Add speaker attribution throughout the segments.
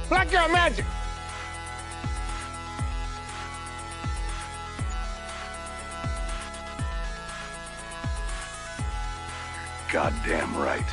Speaker 1: Blackout magic! Goddamn right.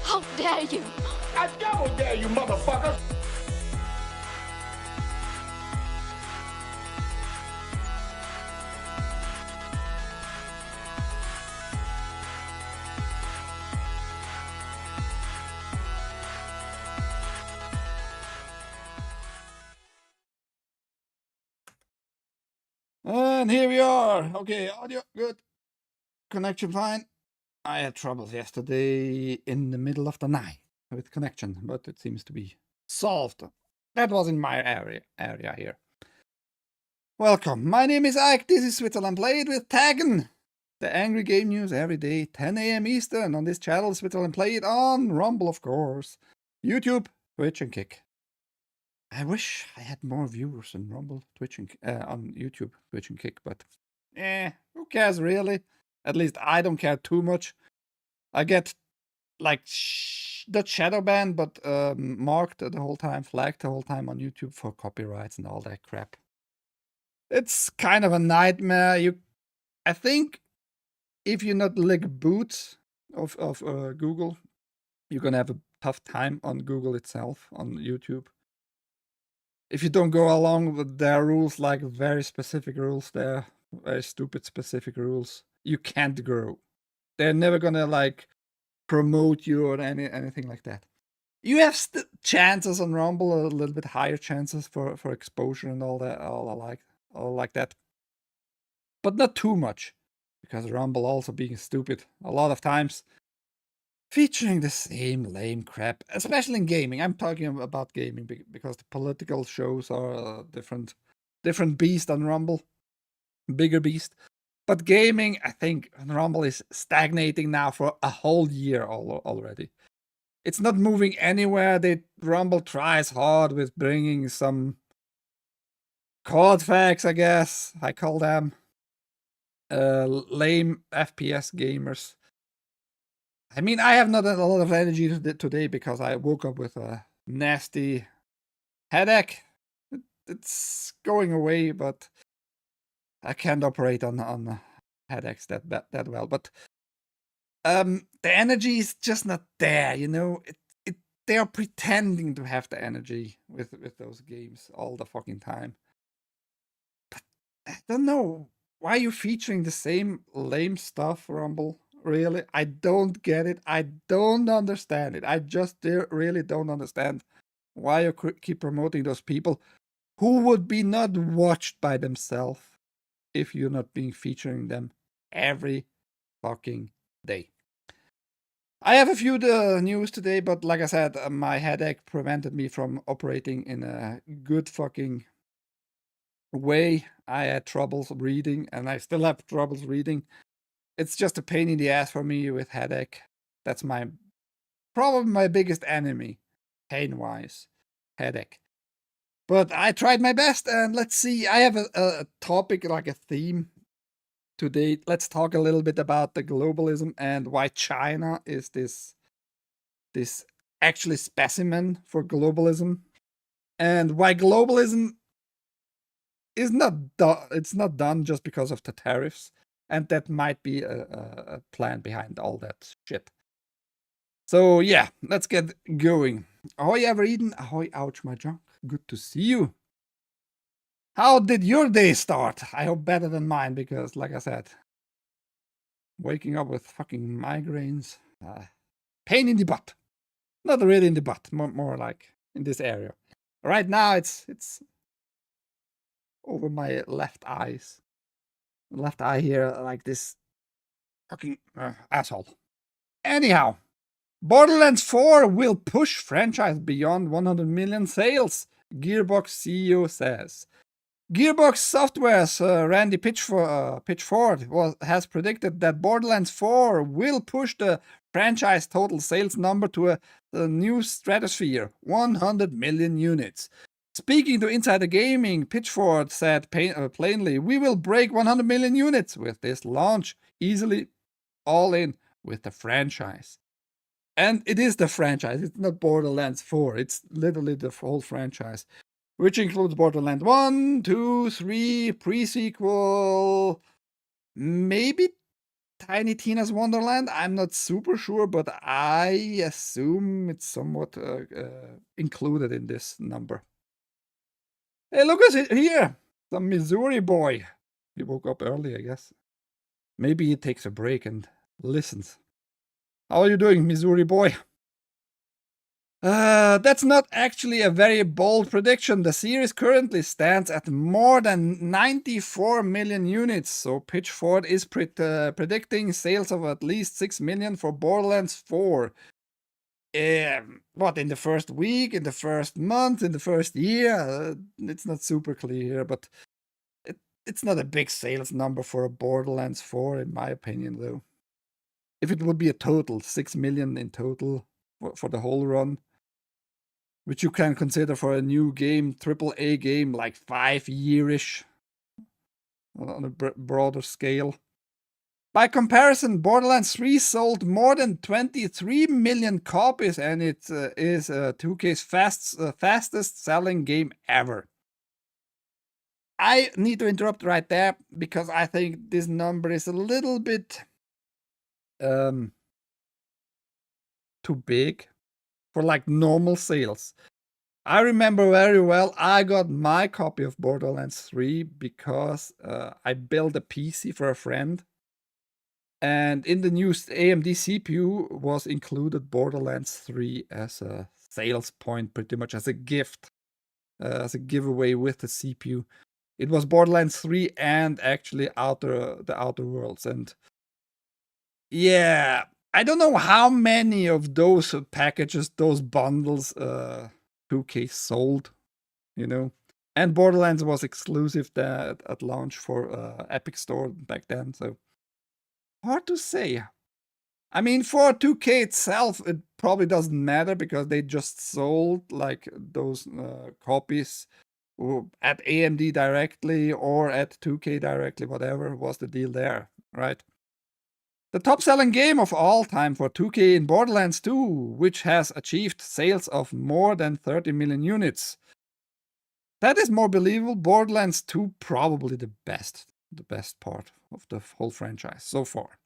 Speaker 2: How dare you!
Speaker 1: I double dare you, motherfucker!
Speaker 3: And here we are. Okay, audio good. Connection fine. I had troubles yesterday in the middle of the night with connection, but it seems to be solved. That was in my area here. Welcome. My name is Ike. This is Switzerland.playit with TAGN. The angry game news every day, 10 a.m. Eastern on this channel, Switzerland.playit on Rumble, of course. YouTube, Twitch, and Kick. I wish I had more viewers on Rumble, Twitch, and on YouTube, Twitch, and Kick, but who cares really? At least I don't care too much. I get like not shadow banned, but marked the whole time, flagged the whole time on YouTube for copyrights and all that crap. It's kind of a nightmare. I think if you not lick boot of Google, you're gonna have a tough time on Google itself, on YouTube. If you don't go along with their rules, like very specific rules there, very stupid specific rules, you can't grow. They're never gonna like promote you or anything like that. You have chances on Rumble, a little bit higher chances for exposure and all that, all like that. But not too much, because Rumble also being stupid a lot of times, featuring the same lame crap, especially in gaming. I'm talking about gaming because the political shows are a different beast on Rumble, bigger beast. But gaming, I think Rumble is stagnating now for a whole year already. It's not moving anywhere. Rumble tries hard with bringing some COD facts, I guess I call them, lame FPS gamers. I mean, I have not a lot of energy today because I woke up with a nasty headache. It's going away, but I can't operate on headaches that well. But the energy is just not there, you know. They are pretending to have the energy with those games all the fucking time. But I don't know why are you featuring the same lame stuff, Rumble. Really, I don't get it. I don't understand it. I just really don't understand why you keep promoting those people who would be not watched by themselves if you're not being featuring them every fucking day. I have a few news today, but like I said, my headache prevented me from operating in a good fucking way. I had troubles reading, and I still have troubles reading. It's just a pain in the ass for me with headache. That's probably my biggest enemy, pain-wise, headache. But I tried my best, and let's see. I have a topic, like a theme today. Let's talk a little bit about the globalism and why China is this actually specimen for globalism, and why globalism is it's not done just because of the tariffs, and that might be a plan behind all that shit. So yeah, let's get going. Ahoy, ever eaten? Ahoy, ouch, my junk. Good to see you. How did your day start? I hope better than mine, because like I said, waking up with fucking migraines, pain in the butt. Not really in the butt, more like in this area. Right now, it's over my left eyes. Left eye here, like this fucking asshole. Anyhow, Borderlands 4 will push franchise beyond 100 million sales, Gearbox CEO says. Gearbox Software's Randy Pitchford has predicted that Borderlands 4 will push the franchise total sales number to a new stratosphere, 100 million units. Speaking to Insider Gaming, Pitchford said plainly, "We will break 100 million units with this launch, easily all in with the franchise." And it is the franchise, it's not Borderlands 4, it's literally the whole franchise, which includes Borderlands 1, 2, 3, pre-sequel, maybe Tiny Tina's Wonderland. I'm not super sure, but I assume it's somewhat included in this number. Hey, look at here! Some Missouri boy. He woke up early, I guess. Maybe he takes a break and listens. How are you doing, Missouri boy? That's not actually a very bold prediction. The series currently stands at more than 94 million units, so Pitchford is predicting sales of at least 6 million for Borderlands 4. What, in the first week, in the first month, in the first year? It's not super clear, but it's not a big sales number for a Borderlands 4, in my opinion, though. If it would be a total, 6 million in total for the whole run, which you can consider for a new game, AAA game, like 5-year-ish on a broader scale. By comparison, Borderlands 3 sold more than 23 million copies, and it is 2K's fastest selling game ever. I need to interrupt right there, because I think this number is a little bit too big for like normal sales. I remember very well, I got my copy of Borderlands 3 because I built a PC for a friend, and in the new AMD CPU was included Borderlands 3 as a sales point, pretty much as a gift, as a giveaway with the CPU. It was Borderlands 3 and actually the Outer Worlds, and yeah, I don't know how many of those packages, those bundles, 2K sold, you know. And Borderlands was exclusive at launch for Epic Store back then, so hard to say. I mean, for 2K itself, it probably doesn't matter because they just sold like those copies at AMD directly or at 2K directly, whatever was the deal there, right? The top-selling game of all time for 2K in Borderlands 2, which has achieved sales of more than 30 million units. That is more believable. Borderlands 2 probably the best part of the whole franchise so far.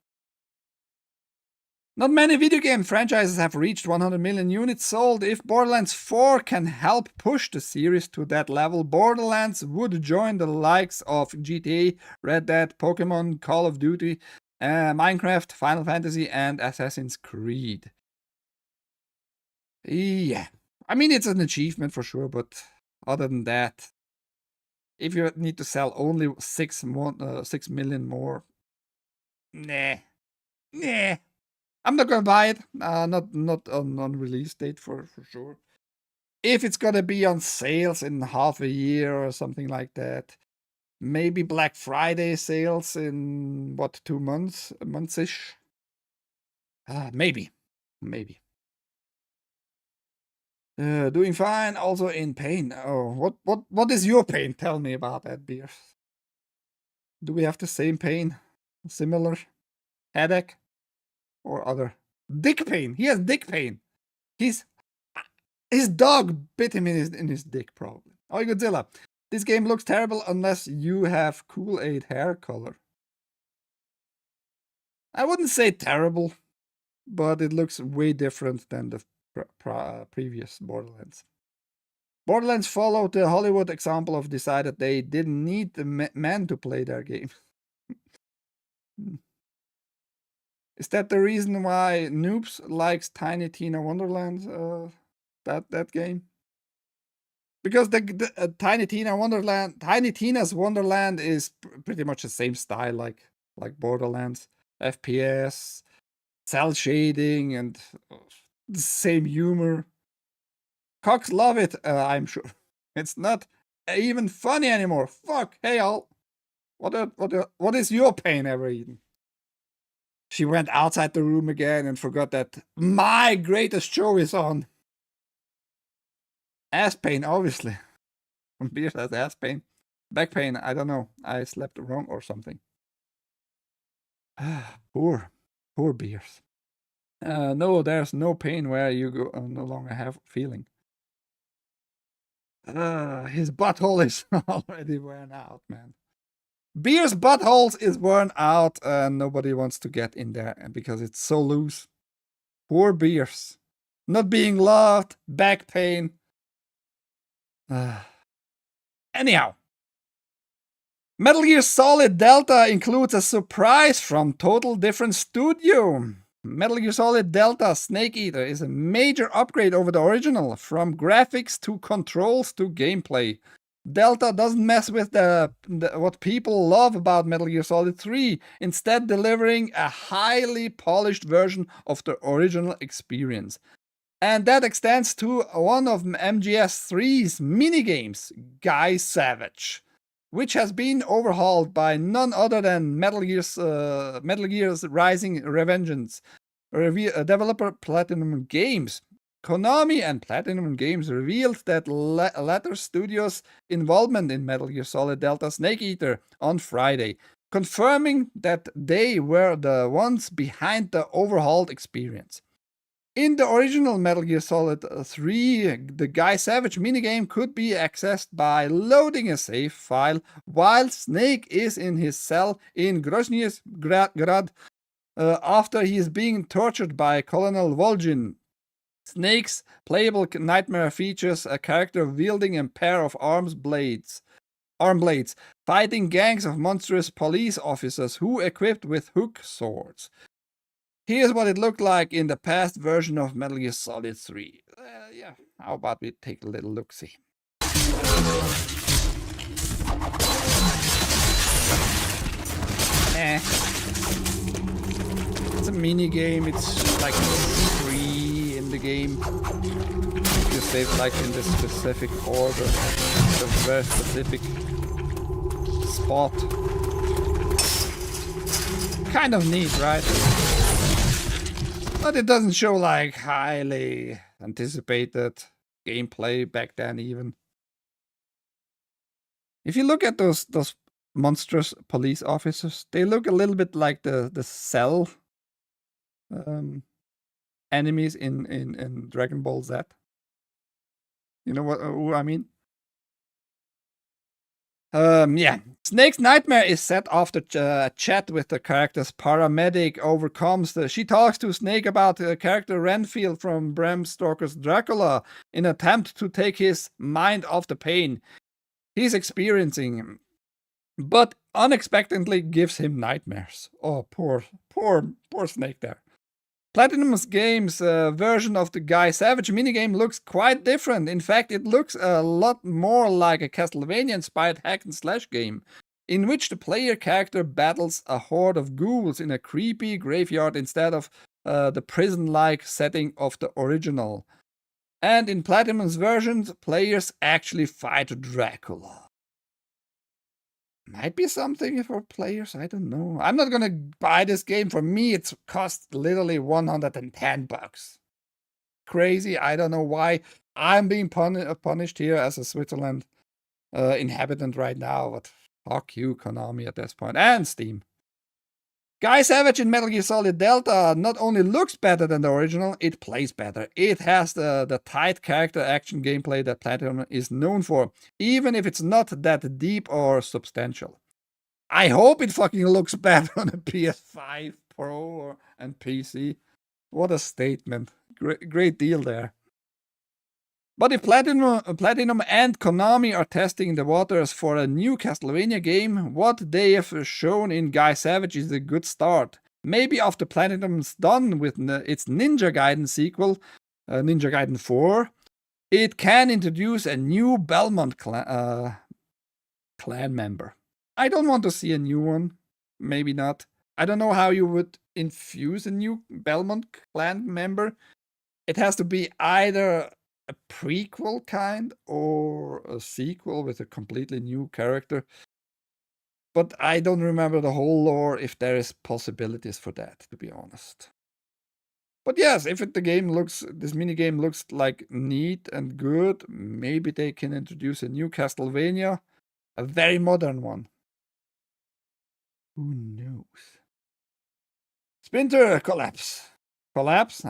Speaker 3: Not many video game franchises have reached 100 million units sold. If Borderlands 4 can help push the series to that level, Borderlands would join the likes of GTA, Red Dead, Pokemon, Call of Duty, Minecraft, Final Fantasy, and Assassin's Creed. Yeah, I mean, it's an achievement for sure, but other than that, if you need to sell only 6 million more, nah. I'm not gonna buy it. Not on release date for sure. If it's gonna be on sales in half a year or something like that, maybe Black Friday sales in what, 2 months, a month-ish. Maybe. Doing fine, also in pain. Oh, what is your pain? Tell me about that, Beers. Do we have the same pain? Similar? Headache? Or other? Dick pain. He has dick pain. His dog bit him in his dick, probably. Oh, Godzilla. This game looks terrible unless you have Kool-Aid hair color. I wouldn't say terrible, but it looks way different than the previous Borderlands. Borderlands followed the Hollywood example of decided they didn't need the men to play their game. Is that the reason why Noobs likes Tiny Tina Wonderland, that game? Because the Tiny Tina's Wonderland is pretty much the same style like Borderlands, FPS, cell shading, and the same humor. Cocks love it, I'm sure. It's not even funny anymore. Fuck, hey all. What is your pain ever eaten? She went outside the room again and forgot that my greatest show is on. Ass pain, obviously. Beers has ass pain. Back pain, I don't know. I slept wrong or something. Poor Beers. No, there's no pain where you go, no longer have feeling. His butthole is already worn out, man. Beer's buttholes is worn out and nobody wants to get in there because it's so loose. Poor Beers. Not being loved, back pain. Anyhow. Metal Gear Solid Delta includes a surprise from Total Different Studio. Metal Gear Solid Delta Snake Eater is a major upgrade over the original, from graphics to controls to gameplay. Delta doesn't mess with what people love about Metal Gear Solid 3, instead delivering a highly polished version of the original experience. And that extends to one of MGS3's minigames, Guy Savage, which has been overhauled by none other than Metal Gear's Rising Revengeance developer Platinum Games. Konami and Platinum Games revealed that latter studio's involvement in Metal Gear Solid Delta Snake Eater on Friday, confirming that they were the ones behind the overhauled experience. In the original Metal Gear Solid 3, the Guy Savage minigame could be accessed by loading a save file while Snake is in his cell in Grozny's Grad after he is being tortured by Colonel Vol'jin. Snake's playable nightmare features a character wielding a pair of arm blades, fighting gangs of monstrous police officers who equipped with hook swords. Here's what it looked like in the past version of Metal Gear Solid 3. Yeah, how about we take a little look-see? It's a mini game. It's like free in the game. You save like in the specific order, the very specific spot. Kind of neat, right? But it doesn't show like highly anticipated gameplay back then even. If you look at those monstrous police officers, they look a little bit like the Cell enemies in Dragon Ball Z. You know what I mean? Yeah. Snake's nightmare is set after a chat with the character's paramedic overcomes she talks to Snake about the character Renfield from Bram Stoker's Dracula in an attempt to take his mind off the pain he's experiencing, but unexpectedly gives him nightmares. Oh, poor Snake there. Platinum Games' version of the Guy Savage minigame looks quite different. In fact, it looks a lot more like a Castlevania-inspired hack-and-slash game, in which the player character battles a horde of ghouls in a creepy graveyard instead of the prison-like setting of the original. And in Platinum's versions, players actually fight Dracula. Might be something for players, I don't know. I'm not gonna buy this game. For me, it's cost literally $110. Crazy, I don't know why I'm being punished here as a Switzerland inhabitant right now, but fuck you, Konami, at this point, and Steam. Guy Savage in Metal Gear Solid Delta not only looks better than the original, it plays better. It has the tight character action gameplay that Platinum is known for, even if it's not that deep or substantial. I hope it fucking looks better on a PS5 Pro and PC. What a statement. Great deal there. But if Platinum and Konami are testing the waters for a new Castlevania game, what they have shown in Guy Savage is a good start. Maybe after Platinum's done with its Ninja Gaiden sequel, Ninja Gaiden 4, it can introduce a new Belmont clan member. I don't want to see a new one. Maybe not. I don't know how you would infuse a new Belmont clan member. It has to be either a prequel kind or a sequel with a completely new character. But I don't remember the whole lore if there is possibilities for that, to be honest. But yes, if this mini game looks like neat and good, maybe they can introduce a new Castlevania, a very modern one. Who knows? Splinter collapse. Collapse?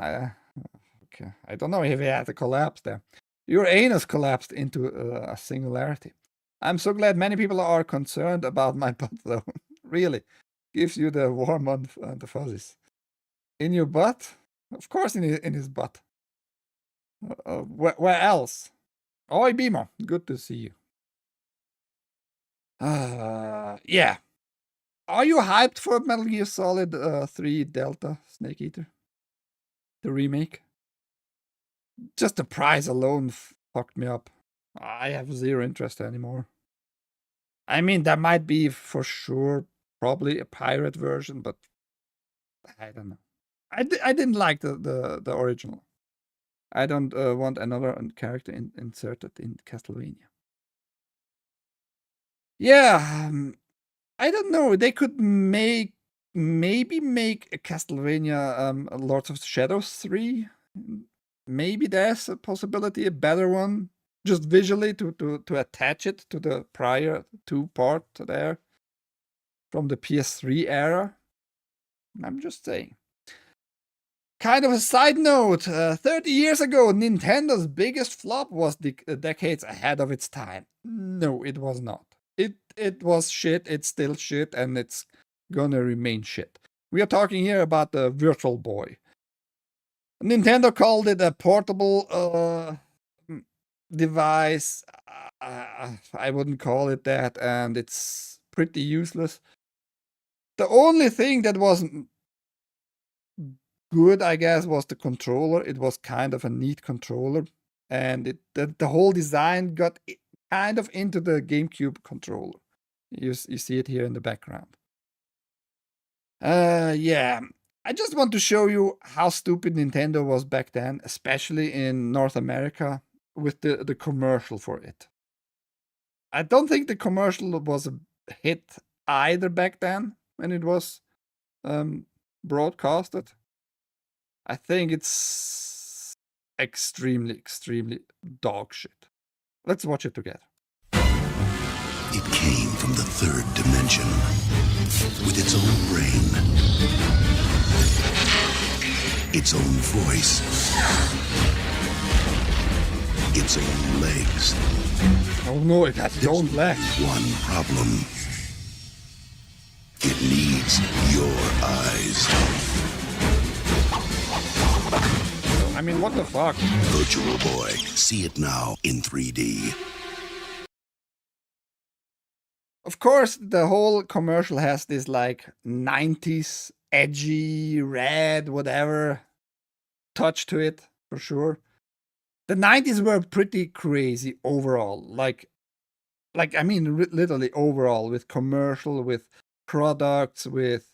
Speaker 3: Okay, I don't know if he had a collapse there. Your anus collapsed into a singularity. I'm so glad many people are concerned about my butt, though. Really. Gives you the warm and the fuzzies. In your butt? Of course in his butt. Where else? Oi, Beamer. Good to see you. Yeah. Are you hyped for Metal Gear Solid 3 Delta Snake Eater? The remake? Just the price alone fucked me up. I have zero interest anymore. I mean, there might be for sure probably a pirate version, but I don't know. I didn't like the original. I don't want another character inserted in Castlevania. Yeah, I don't know. They could maybe make a Castlevania Lords of Shadows 3. Maybe there's a possibility, a better one, just visually to attach it to the prior 2-part there from the PS3 era. I'm just saying. Kind of a side note, 30 years ago, Nintendo's biggest flop was decades ahead of its time. No, it was not. It was shit, it's still shit, and it's gonna remain shit. We are talking here about the Virtual Boy. Nintendo called it a portable device. I wouldn't call it that, and it's pretty useless. The only thing that was good, I guess, was the controller. It was kind of a neat controller, and the whole design got kind of into the GameCube controller. You see it here in the background. Yeah. I just want to show you how stupid Nintendo was back then, especially in North America, with the commercial for it. I don't think the commercial was a hit either back then when it was broadcasted. I think it's extremely dog shit. Let's watch it together.
Speaker 4: It came from the third dimension with its own brain, its own voice, its own legs.
Speaker 3: Oh no, it has its own legs.
Speaker 4: One problem. It needs your eyes.
Speaker 3: I mean, what the fuck?
Speaker 4: Virtual Boy. See it now in 3D.
Speaker 3: Of course, the whole commercial has this like 90s edgy, red, whatever touch to it, for sure. The 90s were pretty crazy overall. Like I mean, literally overall, with commercial, with products, with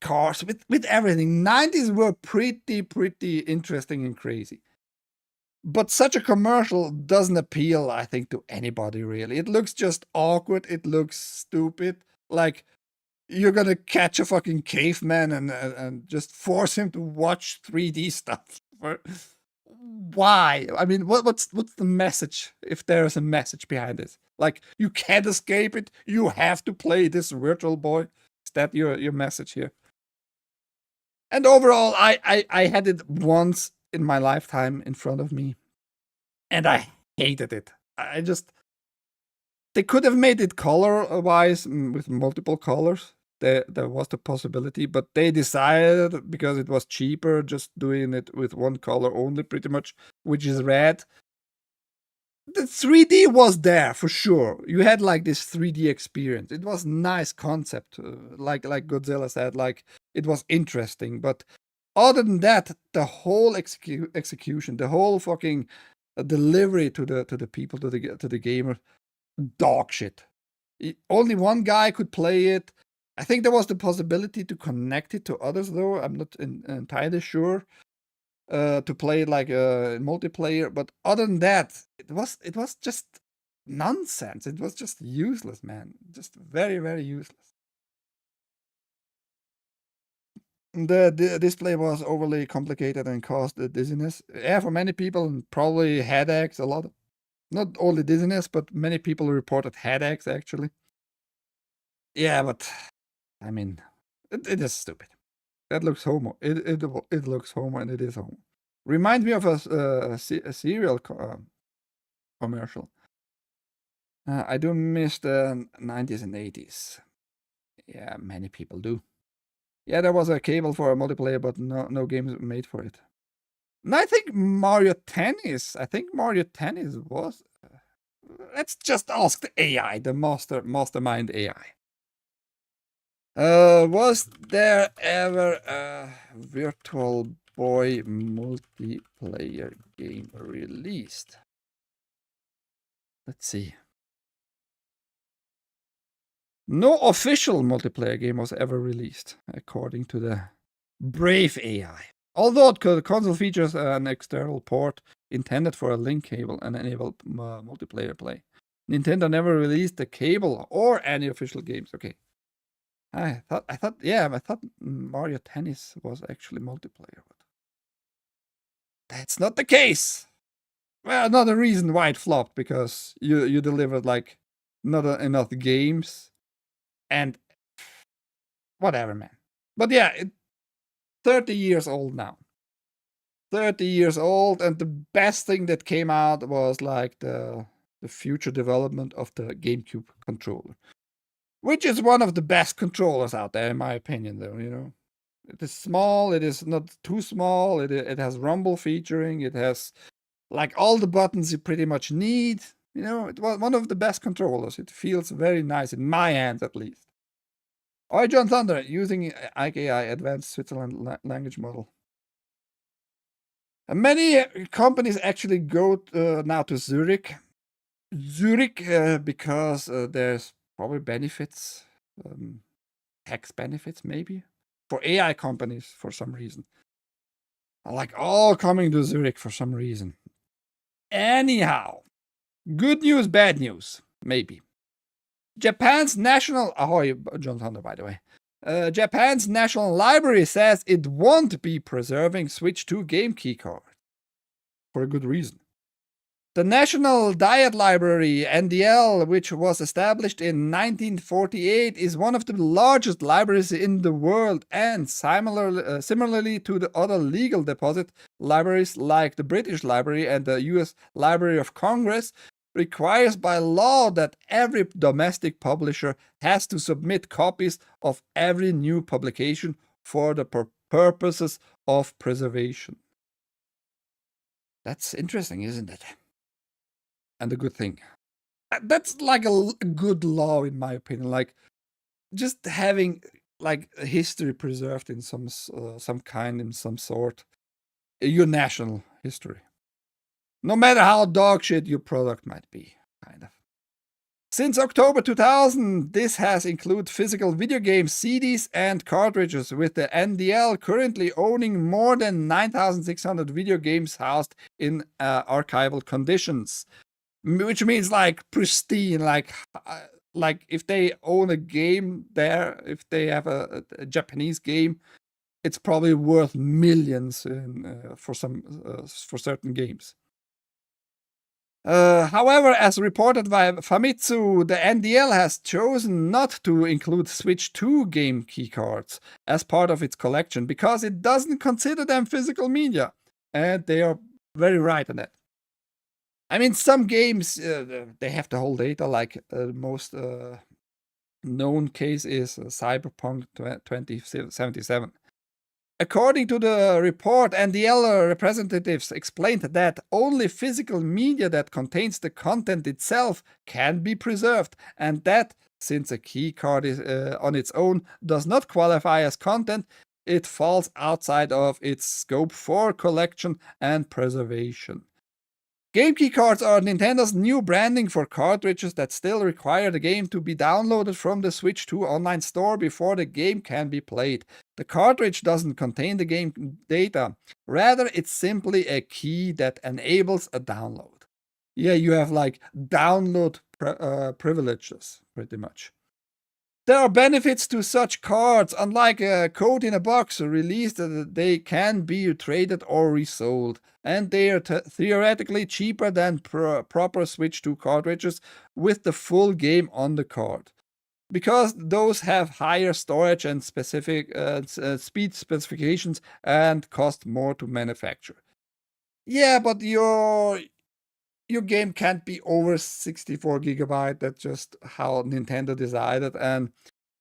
Speaker 3: cars, with everything. 90s were pretty interesting and crazy. But such a commercial doesn't appeal, I think, to anybody really. It looks just awkward. It looks stupid. Like you're gonna catch a fucking caveman and just force him to watch 3D stuff. why? I mean, what's the message? If there is a message behind it, like you can't escape it. You have to play this Virtual Boy. Is that your message here? And overall, I had it once in my lifetime in front of me, and I hated it. I just they could have made it color-wise with multiple colors. There was the possibility, but they decided because it was cheaper, just doing it with one color only, pretty much, which is red. The 3D was there for sure. You had like this 3D experience. It was nice concept, like Godzilla said. Like it was interesting, but other than that, the whole execution, the whole fucking delivery to the people, to the gamer, dog shit. Only one guy could play it. I think there was the possibility to connect it to others, though. I'm not entirely sure. To play it like in multiplayer, but other than that, it was just nonsense. It was just useless, man. Just very, very useless. The display was overly complicated and caused dizziness. Yeah, for many people, and probably headaches. A lot, not only dizziness, but many people reported headaches actually. Yeah, but I mean, it is stupid. That looks homo. It looks homo, and it is homo. Reminds me of a cereal commercial. I do miss the 90s and 80s. Yeah, many people do. Yeah, there was a cable for a multiplayer, but no games made for it. And I think Mario Tennis. Was. Let's just ask the AI, the mastermind AI. Was there ever a Virtual Boy multiplayer game released? Let's see. No official multiplayer game was ever released, according to the Brave AI. Although the console features an external port intended for a link cable and enabled multiplayer play. Nintendo never released the cable or any official games. Okay. I thought Mario Tennis was actually multiplayer. But that's not the case. Well, another reason why it flopped, because you delivered like not enough games and whatever, man. But yeah, 30 years old now. 30 years old, and the best thing that came out was like the future development of the GameCube controller, which is one of the best controllers out there, in my opinion, though, you know. It is small, it is not too small, it has rumble featuring, it has like all the buttons you pretty much need. You know, it was one of the best controllers. It feels very nice, in my hands at least. Oi, John Thunder, using IKI, Advanced Switzerland Language Model. And many companies actually go now to Zurich. Because there's probably benefits, tax benefits maybe, for AI companies for some reason. Like all coming to Zurich for some reason. Anyhow, good news, bad news, maybe. Japan's national... Ahoy, John Thunder, by the way. Japan's National Library says it won't be preserving Switch 2 game keycards. For a good reason. The National Diet Library, NDL, which was established in 1948, is one of the largest libraries in the world, and similarly to the other legal deposit libraries like the British Library and the US Library of Congress, requires by law that every domestic publisher has to submit copies of every new publication for the purposes of preservation. That's interesting, isn't it? And a good thing. That's like a good law, in my opinion. Like, just having like history preserved in some kind, in some sort, your national history. No matter how dog shit your product might be, kind of. Since October 2000, this has included physical video games, CDs, and cartridges, with the NDL currently owning more than 9,600 video games housed in archival conditions. Which means like pristine, like if they own a game there, if they have a Japanese game, it's probably worth millions for certain games. However, as reported by Famitsu, the NDL has chosen not to include Switch 2 game keycards as part of its collection because it doesn't consider them physical media. And they are very right on that. I mean, some games, they have the whole data, like most known case is Cyberpunk 2077. According to the report, NDL representatives explained that only physical media that contains the content itself can be preserved, and that since a key card is, on its own does not qualify as content, it falls outside of its scope for collection and preservation. Game key cards are Nintendo's new branding for cartridges that still require the game to be downloaded from the Switch 2 online store before the game can be played. The cartridge doesn't contain the game data. Rather, it's simply a key that enables a download. Yeah, you have like download privileges, pretty much. There are benefits to such cards. Unlike a code in a box released, they can be traded or resold, and they are theoretically cheaper than proper Switch 2 cartridges with the full game on the card, because those have higher storage and specific speed specifications and cost more to manufacture. Yeah, but your game can't be over 64 gigabyte. That's just how Nintendo decided. And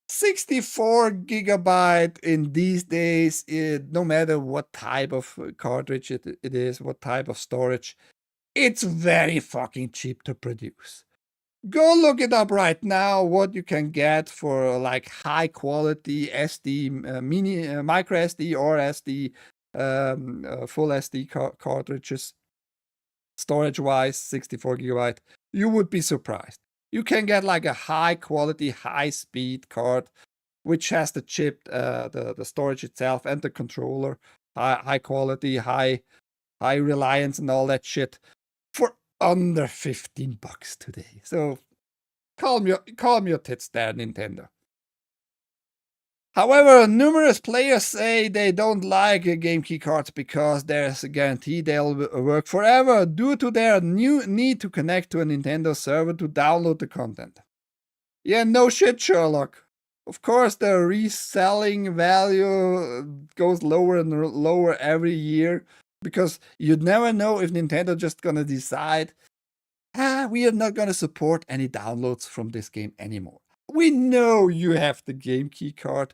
Speaker 3: 64 gigabyte in these days, no matter what type of cartridge it is, what type of storage, it's very fucking cheap to produce. Go look it up right now, what you can get for like high quality SD, micro SD or SD, full SD cartridges. Storage wise, 64 gigabyte, you would be surprised. You can get like a high quality, high speed card, which has the chip, the storage itself and the controller, high quality, high reliance and all that shit for under $15 today. So calm your tits there, Nintendo. However, numerous players say they don't like game key cards because there's a guarantee they'll work forever due to their new need to connect to a Nintendo server to download the content. Yeah, no shit, Sherlock. Of course, the reselling value goes lower and lower every year because you'd never know if Nintendo just gonna decide, we are not gonna support any downloads from this game anymore. We know you have the game key card,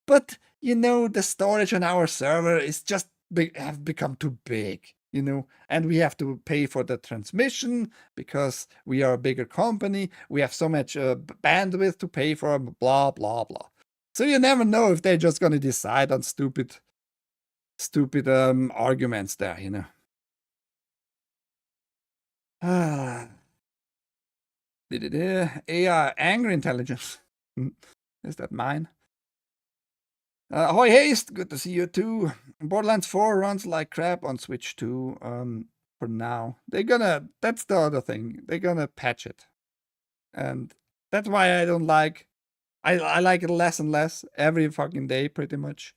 Speaker 3: but the storage on our server is just have become too big, and we have to pay for the transmission because we are a bigger company. We have so much bandwidth to pay for, blah, blah, blah. So you never know if they're just going to decide on stupid arguments there, AI, anger intelligence. Is that mine? Ahoy Haste, good to see you too. Borderlands 4 runs like crap on Switch 2 for now. That's the other thing. They're gonna patch it. And that's why I don't like, I like it less and less every fucking day pretty much.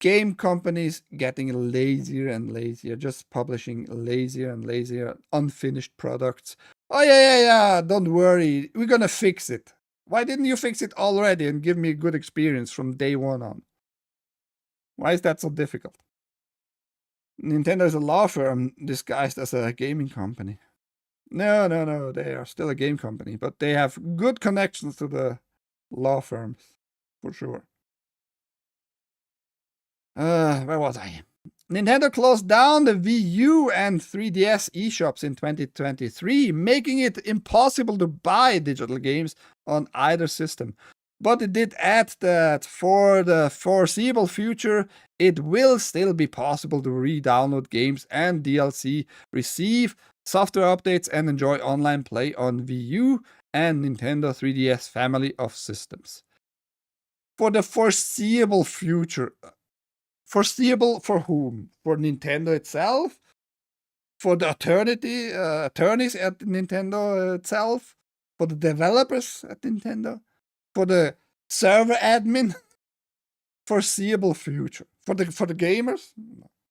Speaker 3: Game companies getting lazier and lazier, just publishing lazier and lazier unfinished products. Oh yeah, don't worry, we're gonna fix it. Why didn't you fix it already and give me a good experience from day one on? Why is that so difficult? Nintendo is a law firm disguised as a gaming company. No, they are still a game company, but they have good connections to the law firms, for sure. Where was I? Nintendo closed down the Wii U and 3DS eShops in 2023, making it impossible to buy digital games on either system. But it did add that for the foreseeable future, it will still be possible to re-download games and DLC, receive software updates, and enjoy online play on Wii U and Nintendo 3DS family of systems. For the foreseeable future. Foreseeable for whom? For Nintendo itself? For the attorneys at Nintendo itself? For the developers at Nintendo? For the server admin? foreseeable future. For the gamers,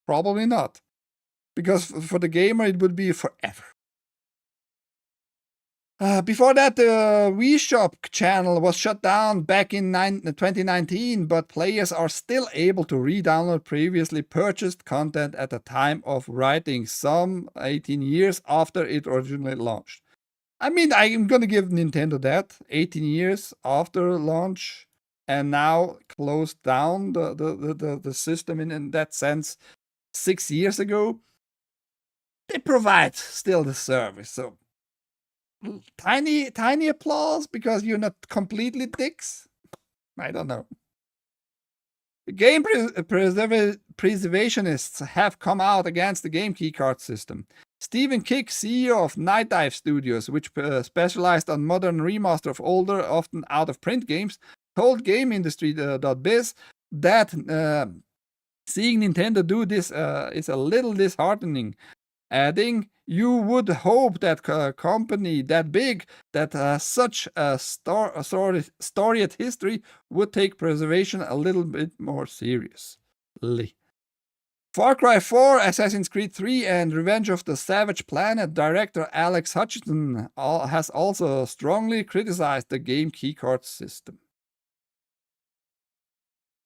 Speaker 3: probably not. Because for the gamer, it would be forever. Before that, the Wii Shop channel was shut down back in 2019, but players are still able to re-download previously purchased content at the time of writing, some 18 years after it originally launched. I mean, I'm gonna give Nintendo that. 18 years after launch, and now closed down the system in that sense 6 years ago. They provide still the service, so tiny applause because you're not completely dicks. I don't know. Game preservationists have come out against the game keycard system. Stephen Kick, CEO of Night Dive Studios, which specialized on modern remaster of older, often out-of-print games, told GameIndustry.biz that seeing Nintendo do this is a little disheartening, adding, "You would hope that a company that big, that has such a storied history, would take preservation a little bit more seriously." Far Cry 4, Assassin's Creed 3, and Revenge of the Savage Planet director Alex Hutchinson has also strongly criticized the game keycard system.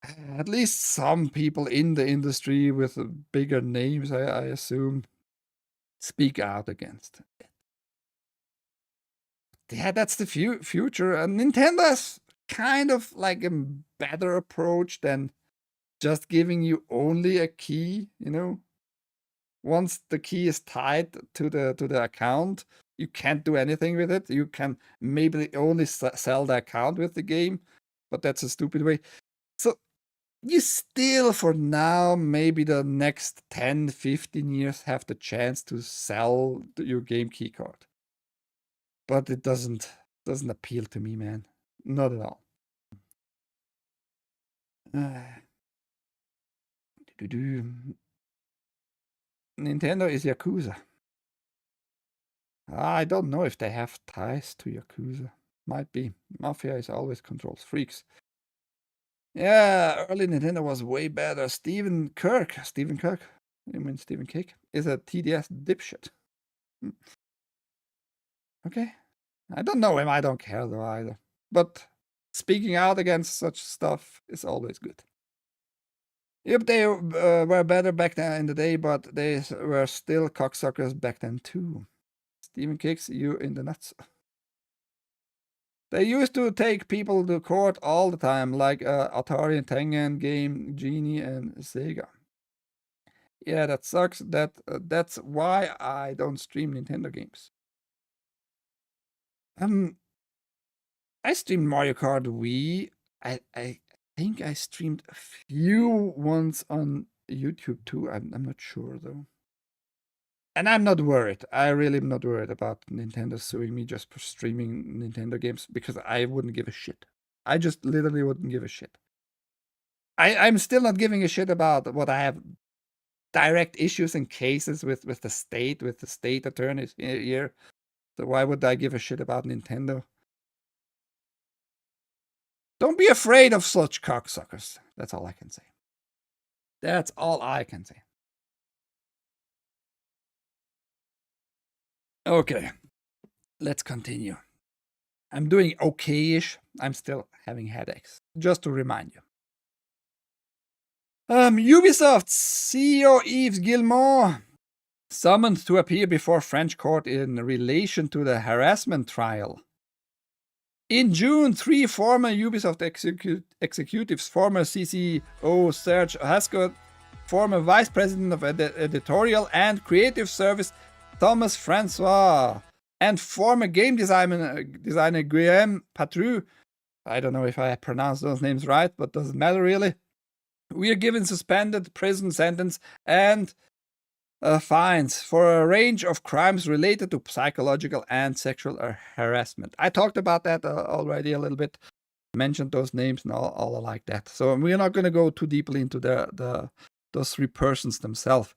Speaker 3: At least some people in the industry with bigger names, I assume, speak out against it. Yeah, that's the future. And Nintendo has kind of like a better approach than just giving you only a key, you know. Once the key is tied to the account, you can't do anything with it. You can maybe only sell the account with the game, but that's a stupid way. So you still, for now, maybe the next 10, 15 years, have the chance to sell your game keycard. But it doesn't appeal to me, man. Not at all. Nintendo is Yakuza. I don't know if they have ties to Yakuza. Might be. Mafia is always controls freaks. Yeah, early Nintendo was way better. Stephen Kirk, you mean Stephen Kick, is a TDS dipshit. Okay. I don't know him, I don't care though either. But speaking out against such stuff is always good. Yep, they were better back then in the day, but they were still cocksuckers back then too. Stephen kicks you in the nuts. They used to take people to court all the time, like Atari and TAGN, Game Genie, and Sega. Yeah, that sucks. That's why I don't stream Nintendo games. I streamed Mario Kart Wii. I think I streamed a few ones on YouTube too. I'm not sure though. And I'm not worried. I really am not worried about Nintendo suing me just for streaming Nintendo games because I wouldn't give a shit. I just literally wouldn't give a shit. I'm still not giving a shit about what I have direct issues and cases with the state attorneys here. So why would I give a shit about Nintendo? Don't be afraid of such cocksuckers. That's all I can say. That's all I can say. Okay, let's continue. I'm doing okay-ish. I'm still having headaches, just to remind you. Ubisoft CEO Yves Guillemot summoned to appear before French court in relation to the harassment trial. In June, 3 former Ubisoft executives, former CCO Serge Hascott, former Vice President of Editorial and Creative Service Thomas Francois, and former game designer Guillaume Patru, I don't know if I pronounced those names right, but doesn't matter really, we are given suspended prison sentence and fines for a range of crimes related to psychological and sexual harassment. I talked about that already a little bit, mentioned those names and all like that. So we're not going to go too deeply into those three persons themselves.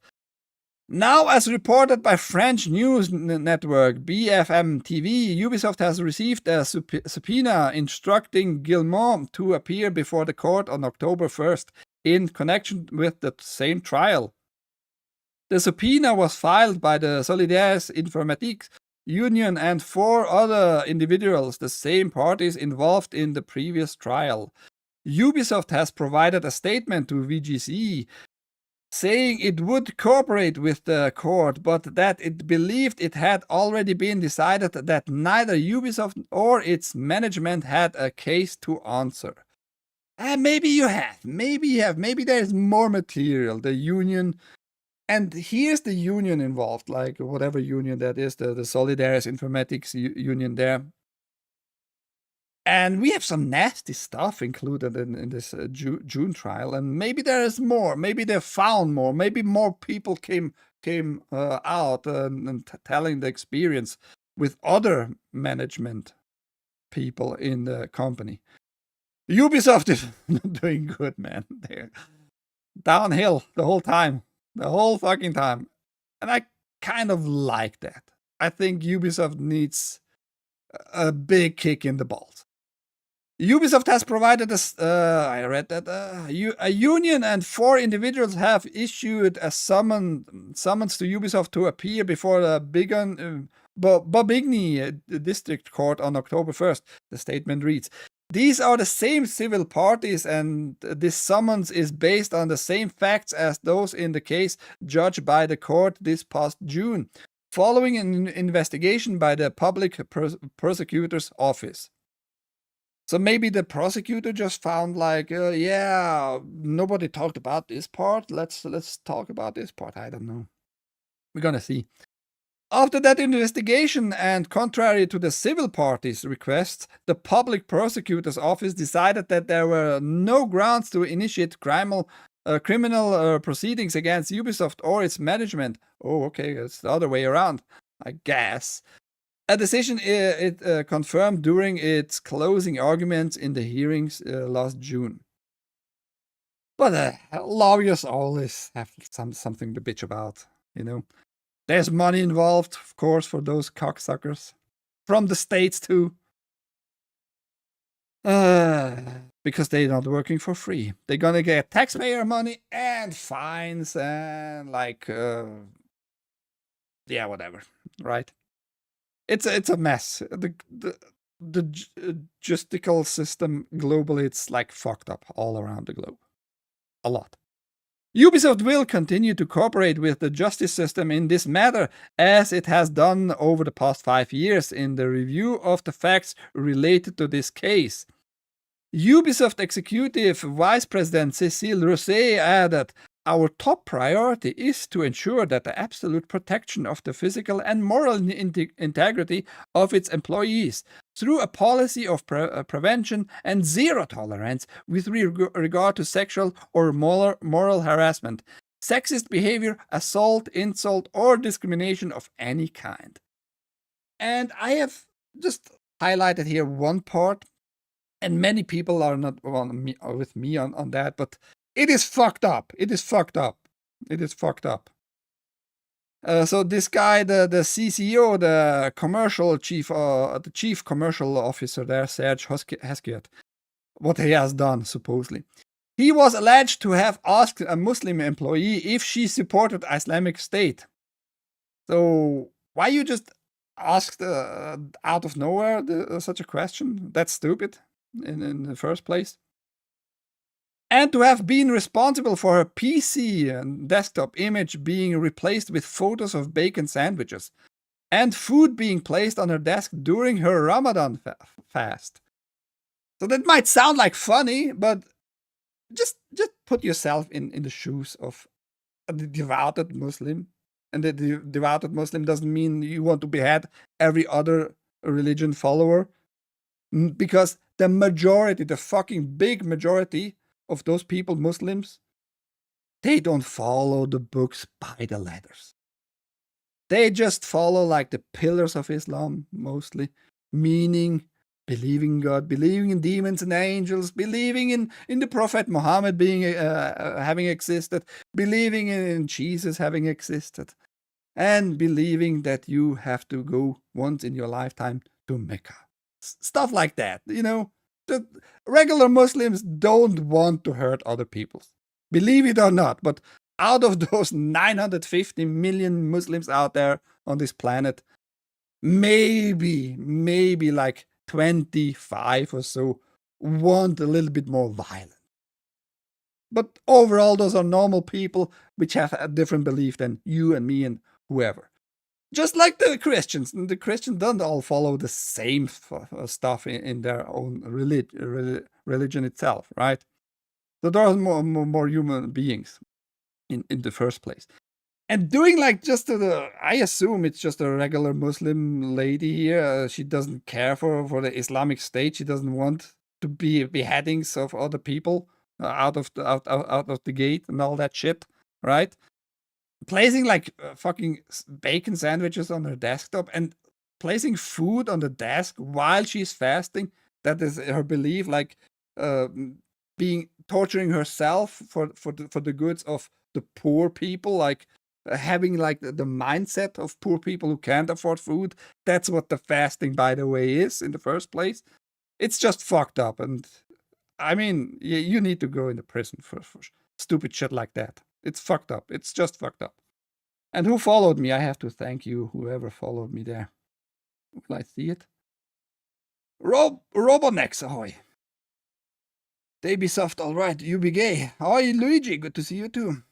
Speaker 3: Now, as reported by French news network BFM TV, Ubisoft has received a subpoena instructing Guillemot to appear before the court on October 1st in connection with the same trial. The subpoena was filed by the Solidaires Informatiques Union and 4 other individuals, the same parties involved in the previous trial. Ubisoft has provided a statement to VGC saying it would cooperate with the court, but that it believed it had already been decided that neither Ubisoft or its management had a case to answer. Maybe you have. Maybe there's more material. The union, and here's the union involved, like whatever union that is, the Solidaires Informatics Union there. And we have some nasty stuff included in this June trial, and maybe there is more. Maybe they found more. Maybe more people came out and telling the experience with other management people in the company. Ubisoft is not doing good, man. They're downhill the whole time, the whole fucking time, and I kind of like that. I think Ubisoft needs a big kick in the balls. Ubisoft has provided I read that a union and 4 individuals have issued a summons to Ubisoft to appear before the Bobigny District Court on October 1st. The statement reads, "These are the same civil parties, and this summons is based on the same facts as those in the case judged by the court this past June, following an investigation by the Public Prosecutor's Office." So maybe the prosecutor just found like, yeah, nobody talked about this part. Let's talk about this part. I don't know. We're gonna see. After that investigation, and contrary to the civil party's requests, the Public Prosecutor's Office decided that there were no grounds to initiate criminal proceedings against Ubisoft or its management. Oh, okay, it's the other way around, I guess. A decision it confirmed during its closing arguments in the hearings last June. But lawyers always have something to bitch about, you know. There's money involved, of course, for those cocksuckers. From the states, too. Because they're not working for free. They're gonna get taxpayer money and fines and like... yeah, whatever, right? It's a mess. The justical system globally, it's like fucked up all around the globe. A lot. Ubisoft will continue to cooperate with the justice system in this matter, as it has done over the past 5 years in the review of the facts related to this case. Ubisoft Executive Vice President Cécile Rousset added, "Our top priority is to ensure that the absolute protection of the physical and moral integrity of its employees through a policy of prevention and zero tolerance with regard to sexual or moral harassment, sexist behavior, assault, insult, or discrimination of any kind." And I have just highlighted here one part, and many people are not with me on that, but it is fucked up. It is fucked up. It is fucked up. So this guy, the CCO, the commercial chief, the chief commercial officer there, Serge Hesketh, what he has done, supposedly. He was alleged to have asked a Muslim employee if she supported Islamic State. So why you just asked out of nowhere such a question? That's stupid in the first place. And to have been responsible for her PC and desktop image being replaced with photos of bacon sandwiches, and food being placed on her desk during her Ramadan fast. So that might sound like funny, but just put yourself in the shoes of a devoted Muslim. And the devoted Muslim doesn't mean you want to behead every other religion follower, because the majority, the fucking big majority of those people, Muslims, they don't follow the books by the letters. They just follow like the pillars of Islam, mostly, meaning believing in God, believing in demons and angels, believing in the Prophet Muhammad being having existed, believing in Jesus having existed, and believing that you have to go once in your lifetime to Mecca. Stuff like that, you know. The regular Muslims don't want to hurt other people. Believe it or not, but out of those 950 million Muslims out there on this planet, maybe like 25 or so want a little bit more violence. But overall, those are normal people which have a different belief than you and me and whoever. Just like the Christians. The Christians don't all follow the same stuff in their own religion itself, right? So there are more human beings in the first place. And doing like just I assume it's just a regular Muslim lady here. She doesn't care for the Islamic State. She doesn't want to be beheadings of other people out of the gate and all that shit, right? Placing like fucking bacon sandwiches on her desktop and placing food on the desk while she's fasting. That is her belief, like being torturing herself for the goods of the poor people, like having like the mindset of poor people who can't afford food. That's what the fasting, by the way, is in the first place. It's just fucked up, and I mean, you need to go into prison for stupid shit like that. It's fucked up. It's just fucked up. And who followed me? I have to thank you, whoever followed me there. Will I see it? Robonex, ahoy. Ubisoft, all right. UrhG. Hi, Luigi. Good to see you too.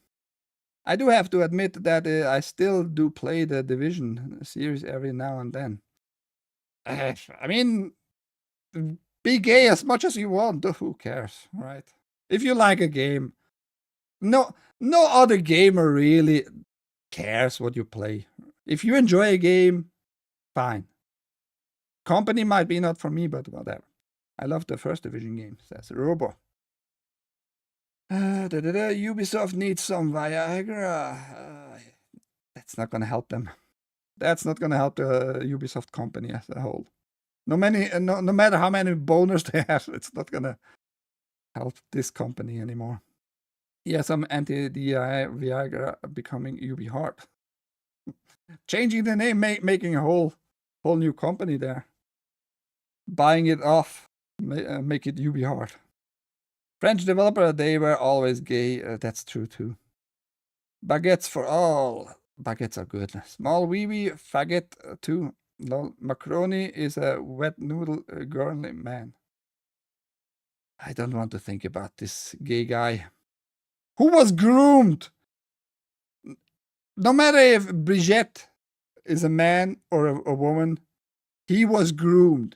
Speaker 3: I do have to admit that I still do play the Division series every now and then. I mean, be gay as much as you want. Who cares, right? If you like a game, no other gamer really cares what you play. If you enjoy a game, fine. Company might be not for me, but whatever. I love the first Division game, says Robo. Ubisoft needs some Viagra. That's not going to help them. That's not going to help the Ubisoft company as a whole. No matter how many boners they have, it's not going to help this company anymore. Yeah, some anti-DI Viagra becoming UbiHard. Changing the name, making a whole new company there. Buying it off, make it UbiHard. French developer, they were always gay. That's true too. Baguettes for all. Baguettes are good. Small wee faggot too. No, macaroni is a wet noodle girly man. I don't want to think about this gay guy who was groomed. No matter if Brigitte is a man or a woman, he was groomed.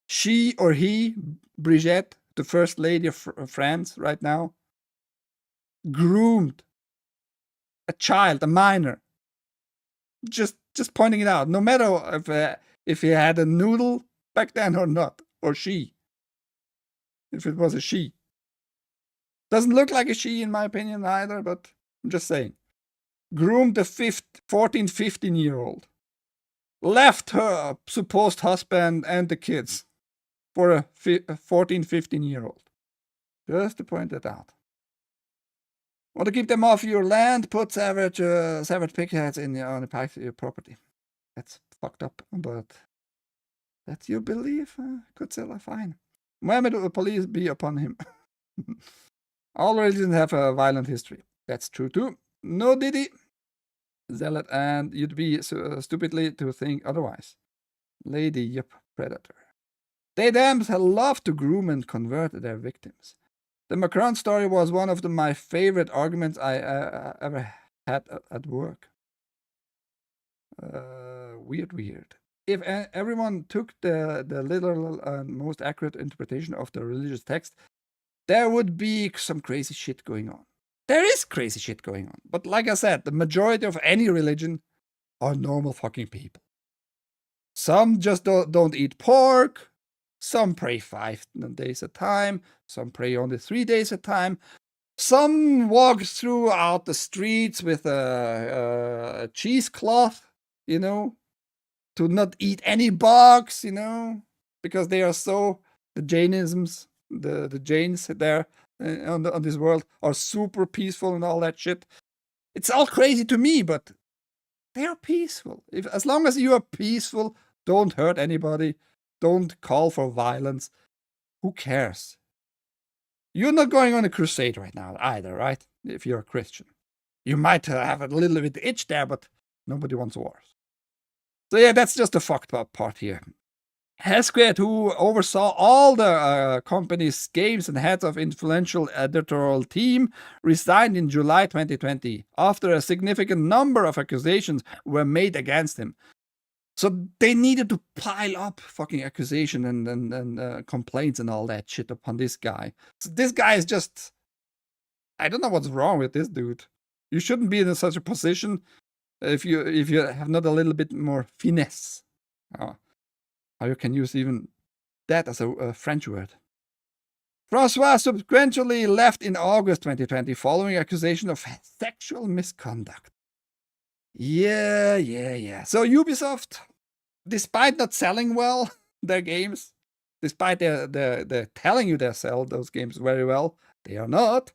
Speaker 3: She or he, Brigitte, the first lady of France right now, groomed a child, a minor. Just pointing it out. No matter if he had a noodle back then or not, or she. If it was a she. Doesn't look like a she in my opinion either, but I'm just saying. Groomed the 14, 15-year-old. Left her supposed husband and the kids for a 14, 15-year-old. Just to point that out. Want to keep them off your land? Put savage pickheads on the property. That's fucked up, but that's your belief. Could sell a fine. Mohammed will police be upon him. All religions have a violent history. That's true too. No Diddy. Zealot, and you'd be stupidly to think otherwise. Lady, yep, predator. They damn love to groom and convert their victims. The Macron story was one of my favorite arguments I ever had at work. Weird. If everyone took the literal and most accurate interpretation of the religious text, there would be some crazy shit going on. There is crazy shit going on. But like I said, the majority of any religion are normal fucking people. Some just don't eat pork. Some pray 5 days at a time. Some pray only 3 days at a time. Some walk throughout the streets with a cheesecloth, to not eat any bugs, because they are so, the Jainisms, the Jains there on this world are super peaceful and all that shit. It's all crazy to me, but they are peaceful. As long as you are peaceful, don't hurt anybody, don't call for violence, who cares? You're not going on a crusade right now either, right? If you're a Christian. You might have a little bit itch there, but nobody wants wars. So yeah, that's just the fucked up part here. Hesquet, who oversaw all the company's games and heads of influential editorial team, resigned in July 2020 after a significant number of accusations were made against him. So they needed to pile up fucking accusation and complaints and all that shit upon this guy. So this guy is just, I don't know what's wrong with this dude. You shouldn't be in such a position if you have not a little bit more finesse. How you can use even that as a French word. Francois subsequently left in August 2020 following accusation of sexual misconduct. Yeah. So Ubisoft, despite not selling well their games, despite they're telling you they sell those games very well, they are not.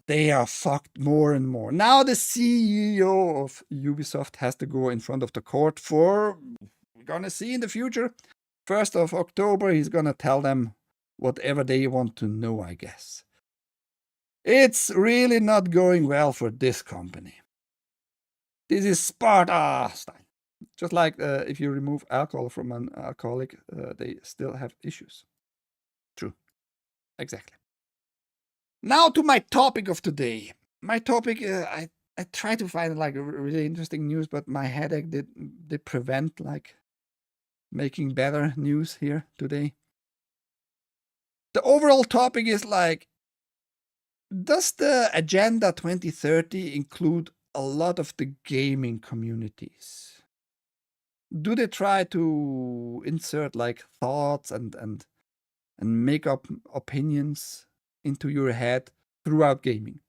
Speaker 3: They are fucked more and more. Now the CEO of Ubisoft has to go in front of the court for, we're gonna see in the future. 1st of October, he's gonna tell them whatever they want to know, I guess. It's really not going well for this company. This is Sparta style. Just like if you remove alcohol from an alcoholic, they still have issues. True. Exactly. Now to my topic of today. My topic, I tried to find like really interesting news, but my headache did prevent like making better news here today. The overall topic is like, does the Agenda 2030 include a lot of the gaming communities? Do they try to insert like thoughts and make up opinions into your head throughout gaming?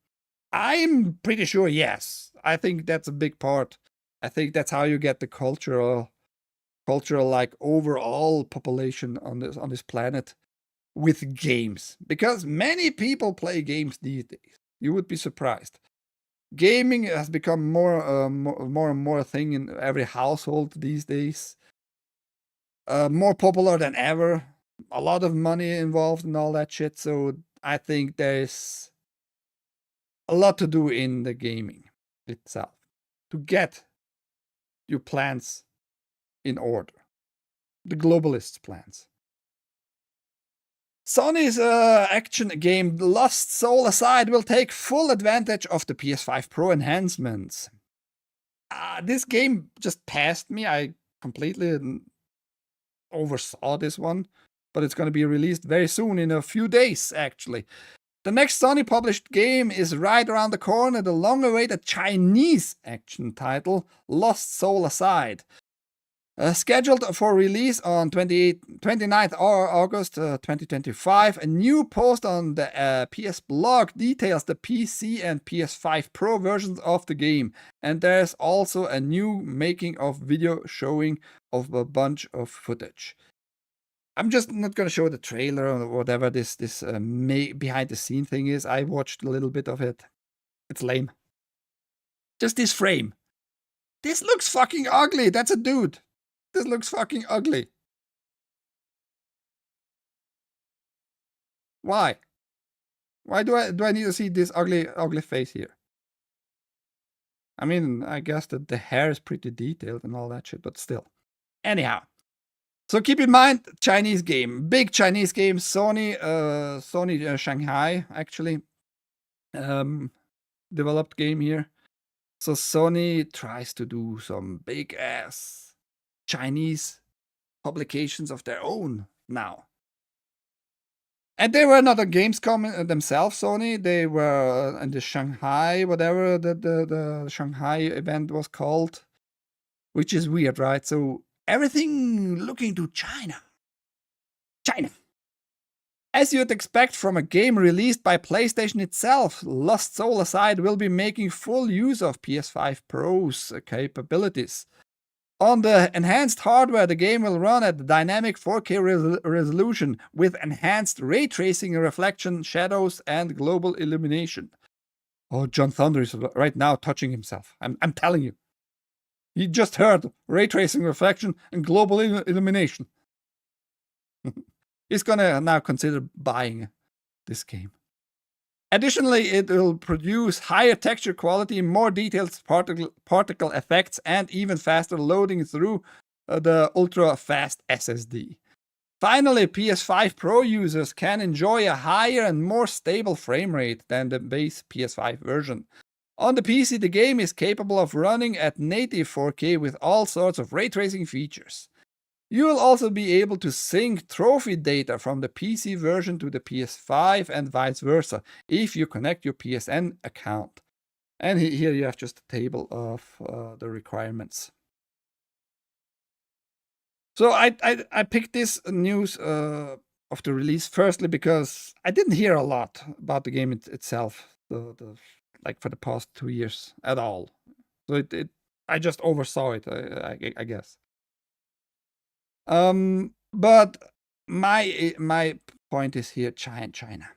Speaker 3: I'm pretty sure yes. I think that's a big part. I think that's how you get the cultural like overall population on this planet with games, because many people play games these days. You would be surprised. Gaming has become more and more a thing in every household these days. More popular than ever. A lot of money involved and all that shit. So I think there's a lot to do in the gaming itself to get your plans in order. The globalists' plans. Sony's action game Lost Soul Aside will take full advantage of the PS5 Pro enhancements. This game just passed me. I completely oversaw this one, but it's going to be released very soon, in a few days actually. The next Sony published game is right around the corner, the long-awaited Chinese action title Lost Soul Aside. Scheduled for release on 29th August 2025, a new post on the PS blog details the PC and PS5 Pro versions of the game, and there's also a new making of video showing of a bunch of footage. I'm just not gonna show the trailer or whatever this behind the scene thing is. I watched a little bit of it. It's lame. Just this frame. This looks fucking ugly. That's a dude. This looks fucking ugly. Why? Why do I need to see this ugly face here? I mean, I guess that the hair is pretty detailed and all that shit, but still. Anyhow. So keep in mind, Chinese game. Big Chinese game. Sony Shanghai, actually. Developed game here. So Sony tries to do some big ass Chinese publications of their own now. And they were not on Gamescom themselves, Sony. They were in the Shanghai, whatever the Shanghai event was called. Which is weird, right? So everything looking to China. China. As you'd expect from a game released by PlayStation itself, Lost Soul Aside will be making full use of PS5 Pro's capabilities. On the enhanced hardware, the game will run at dynamic 4K resolution with enhanced ray tracing, reflection, shadows, and global illumination. Oh, John Thunder is right now touching himself. I'm telling you. He just heard ray tracing, reflection, and global illumination. He's gonna now consider buying this game. Additionally, it will produce higher texture quality, more detailed particle effects, and even faster loading through the ultra-fast SSD. Finally, PS5 Pro users can enjoy a higher and more stable frame rate than the base PS5 version. On the PC, the game is capable of running at native 4K with all sorts of ray tracing features. You will also be able to sync trophy data from the PC version to the PS5 and vice versa if you connect your PSN account. And here you have just a table of the requirements. So I picked this news of the release firstly because I didn't hear a lot about the game itself, like for the past 2 years at all. So I just oversaw it, I guess. But my point is here, China.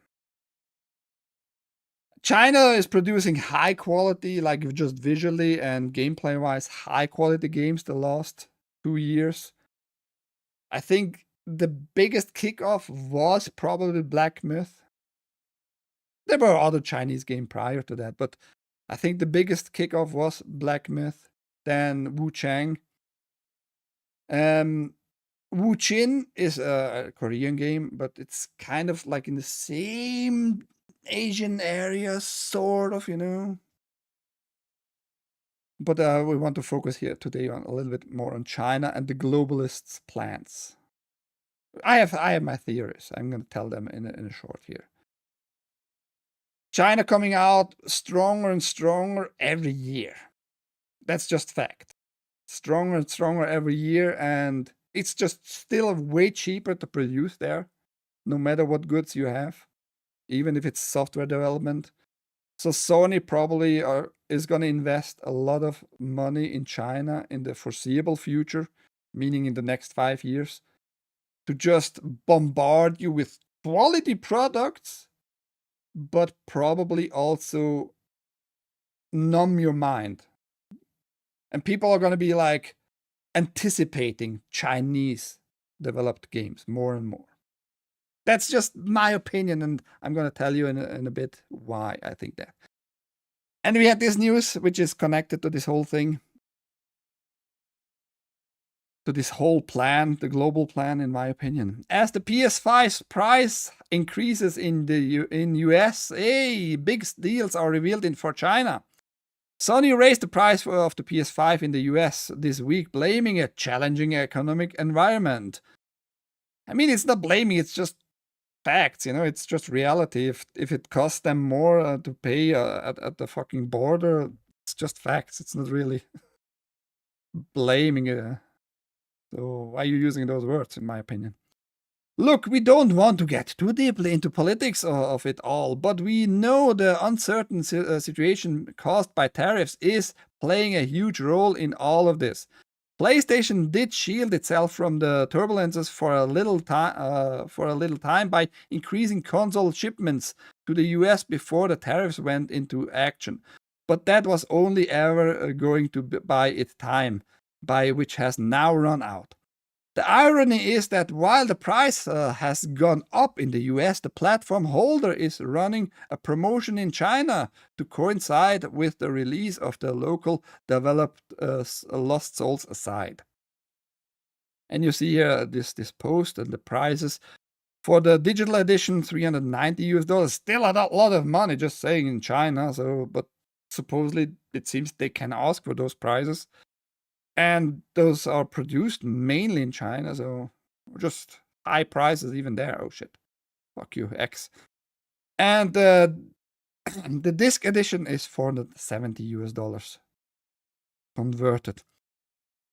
Speaker 3: China is producing high quality, like just visually and gameplay wise, high quality games the last 2 years. I think the biggest kickoff was probably Black Myth. There were other Chinese games prior to that, but I think the biggest kickoff was Black Myth, then Wu Chang. Wu Chin is a Korean game, but it's kind of like in the same Asian area, sort of, you know. But we want to focus here today on a little bit more on China and the globalists' plans. I have my theories. I'm going to tell them in a short here. China coming out stronger and stronger every year. That's just fact. Stronger and stronger every year, and it's just still way cheaper to produce there, no matter what goods you have, even if it's software development. So Sony probably is going to invest a lot of money in China in the foreseeable future, meaning in the next 5 years, to just bombard you with quality products, but probably also numb your mind. And people are going to be like, anticipating Chinese developed games more and more. That's just my opinion, and I'm going to tell you in a bit why I think that. And we had this news, which is connected to this whole thing, to this whole plan, the global plan, in my opinion. As the PS5's price increases in US, big deals are revealed for China. Sony raised the price of the PS5 in the US this week, blaming a challenging economic environment. I mean, it's not blaming, it's just facts, you know, it's just reality. If it costs them more to pay at the fucking border, it's just facts. It's not really blaming. So why are you using those words, in my opinion? Look, we don't want to get too deeply into politics of it all, but we know the uncertain situation caused by tariffs is playing a huge role in all of this. PlayStation did shield itself from the turbulences for a little time by increasing console shipments to the US before the tariffs went into action. But that was only ever going to buy its time, which has now run out. The irony is that while the price has gone up in the US, the platform holder is running a promotion in China to coincide with the release of the local developed Lost Souls Aside. And you see here this post and the prices for the digital edition, $390. Still a lot of money, just saying, in China. So, but supposedly it seems they can ask for those prices. And those are produced mainly in China, so just high prices even there. Oh shit. Fuck you, X. And the disc edition is $470 converted.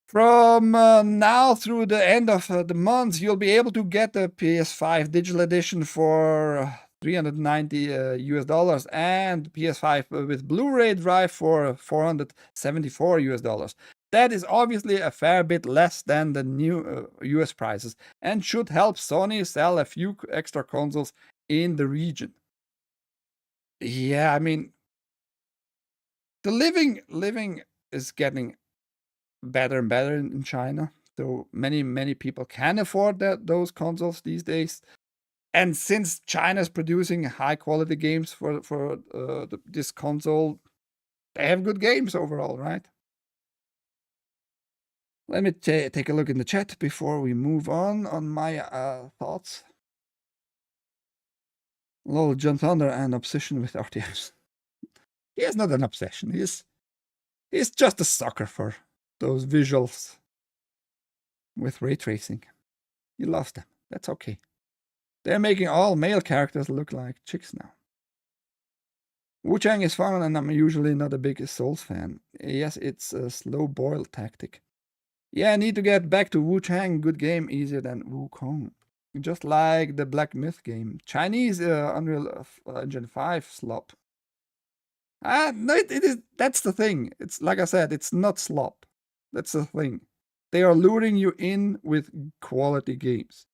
Speaker 3: From now through the end of the month, you'll be able to get the PS5 digital edition for $390 and PS5 with Blu-ray drive for $474. That is obviously a fair bit less than the new US prices and should help Sony sell a few extra consoles in the region. Yeah, I mean, the living is getting better and better in China. So many people can afford those consoles these days. And since China is producing high quality games for this console, they have good games overall, right? Let me take a look in the chat before we move on my thoughts. Lol, John Thunder, an obsession with RTS. He is not an obsession. He's just a sucker for those visuals with ray tracing. He loves them. That's okay. They're making all male characters look like chicks now. Wu-Chang is fun, and I'm usually not a big Souls fan. Yes, it's a slow boil tactic. Yeah, I need to get back to Wu-Chang. Good game, easier than Wukong. Just like the Black Myth game. Chinese Unreal Engine 5 slop. No, it is. That's the thing. It's like I said, it's not slop. That's the thing. They are luring you in with quality games.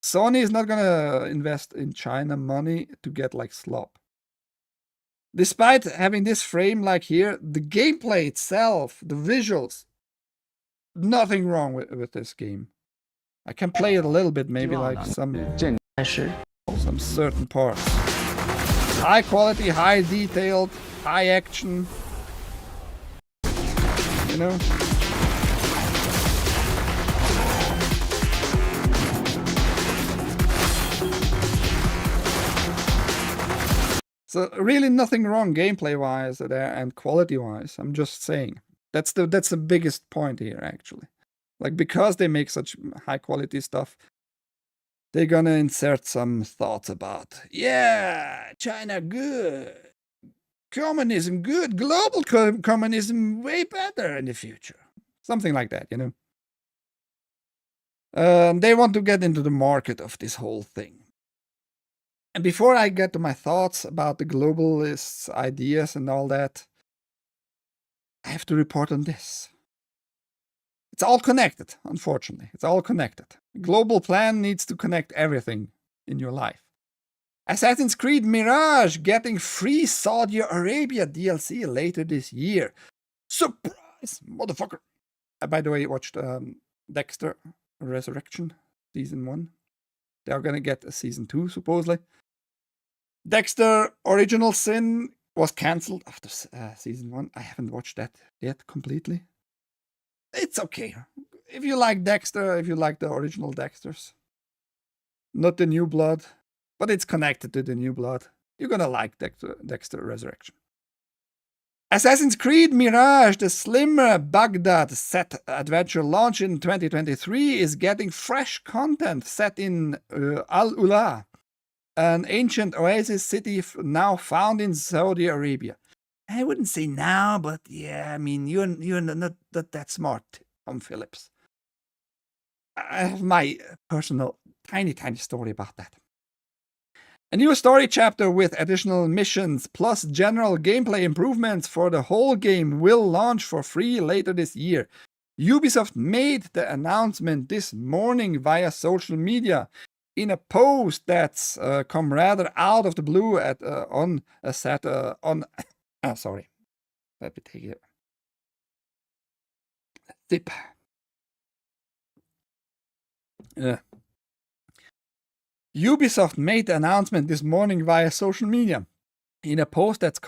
Speaker 3: Sony is not gonna invest in China money to get like slop. Despite having this frame like here, the gameplay itself, the visuals, nothing wrong with this game. I can play it a little bit, maybe like some certain parts. High quality, high detailed, high action. You know? So really nothing wrong gameplay-wise there and quality-wise. I'm just saying. That's the biggest point here, actually. Like, because they make such high-quality stuff, they're gonna insert some thoughts about, yeah, China good, communism good, global communism way better in the future. Something like that, you know? They want to get into the market of this whole thing. And before I get to my thoughts about the globalists' ideas and all that, I have to report on this. It's all connected, unfortunately. It's all connected. A global plan needs to connect everything in your life. Assassin's Creed Mirage getting free Saudi Arabia DLC later this year. Surprise, motherfucker! I, by the way, watched Dexter Resurrection, Season 1. They are gonna get a Season 2, supposedly. Dexter Original Sin was cancelled after Season 1. I haven't watched that yet completely. It's okay. If you like Dexter, if you like the original Dexters, not the New Blood, but it's connected to the New Blood, you're gonna like Dexter Resurrection. Assassin's Creed Mirage, the slimmer Baghdad set adventure launch in 2023, is getting fresh content set in Al-Ula, an ancient oasis city now found in Saudi Arabia. I wouldn't say now, but yeah, I mean, you're not that smart, Tom Phillips. I have my personal tiny story about that. A new story chapter with additional missions plus general gameplay improvements for the whole game will launch for free later this year. Ubisoft made the announcement this morning via social media in a post that's come rather out of the blue sorry. Let me take it. Zip. Ubisoft made the announcement this morning via social media in a post that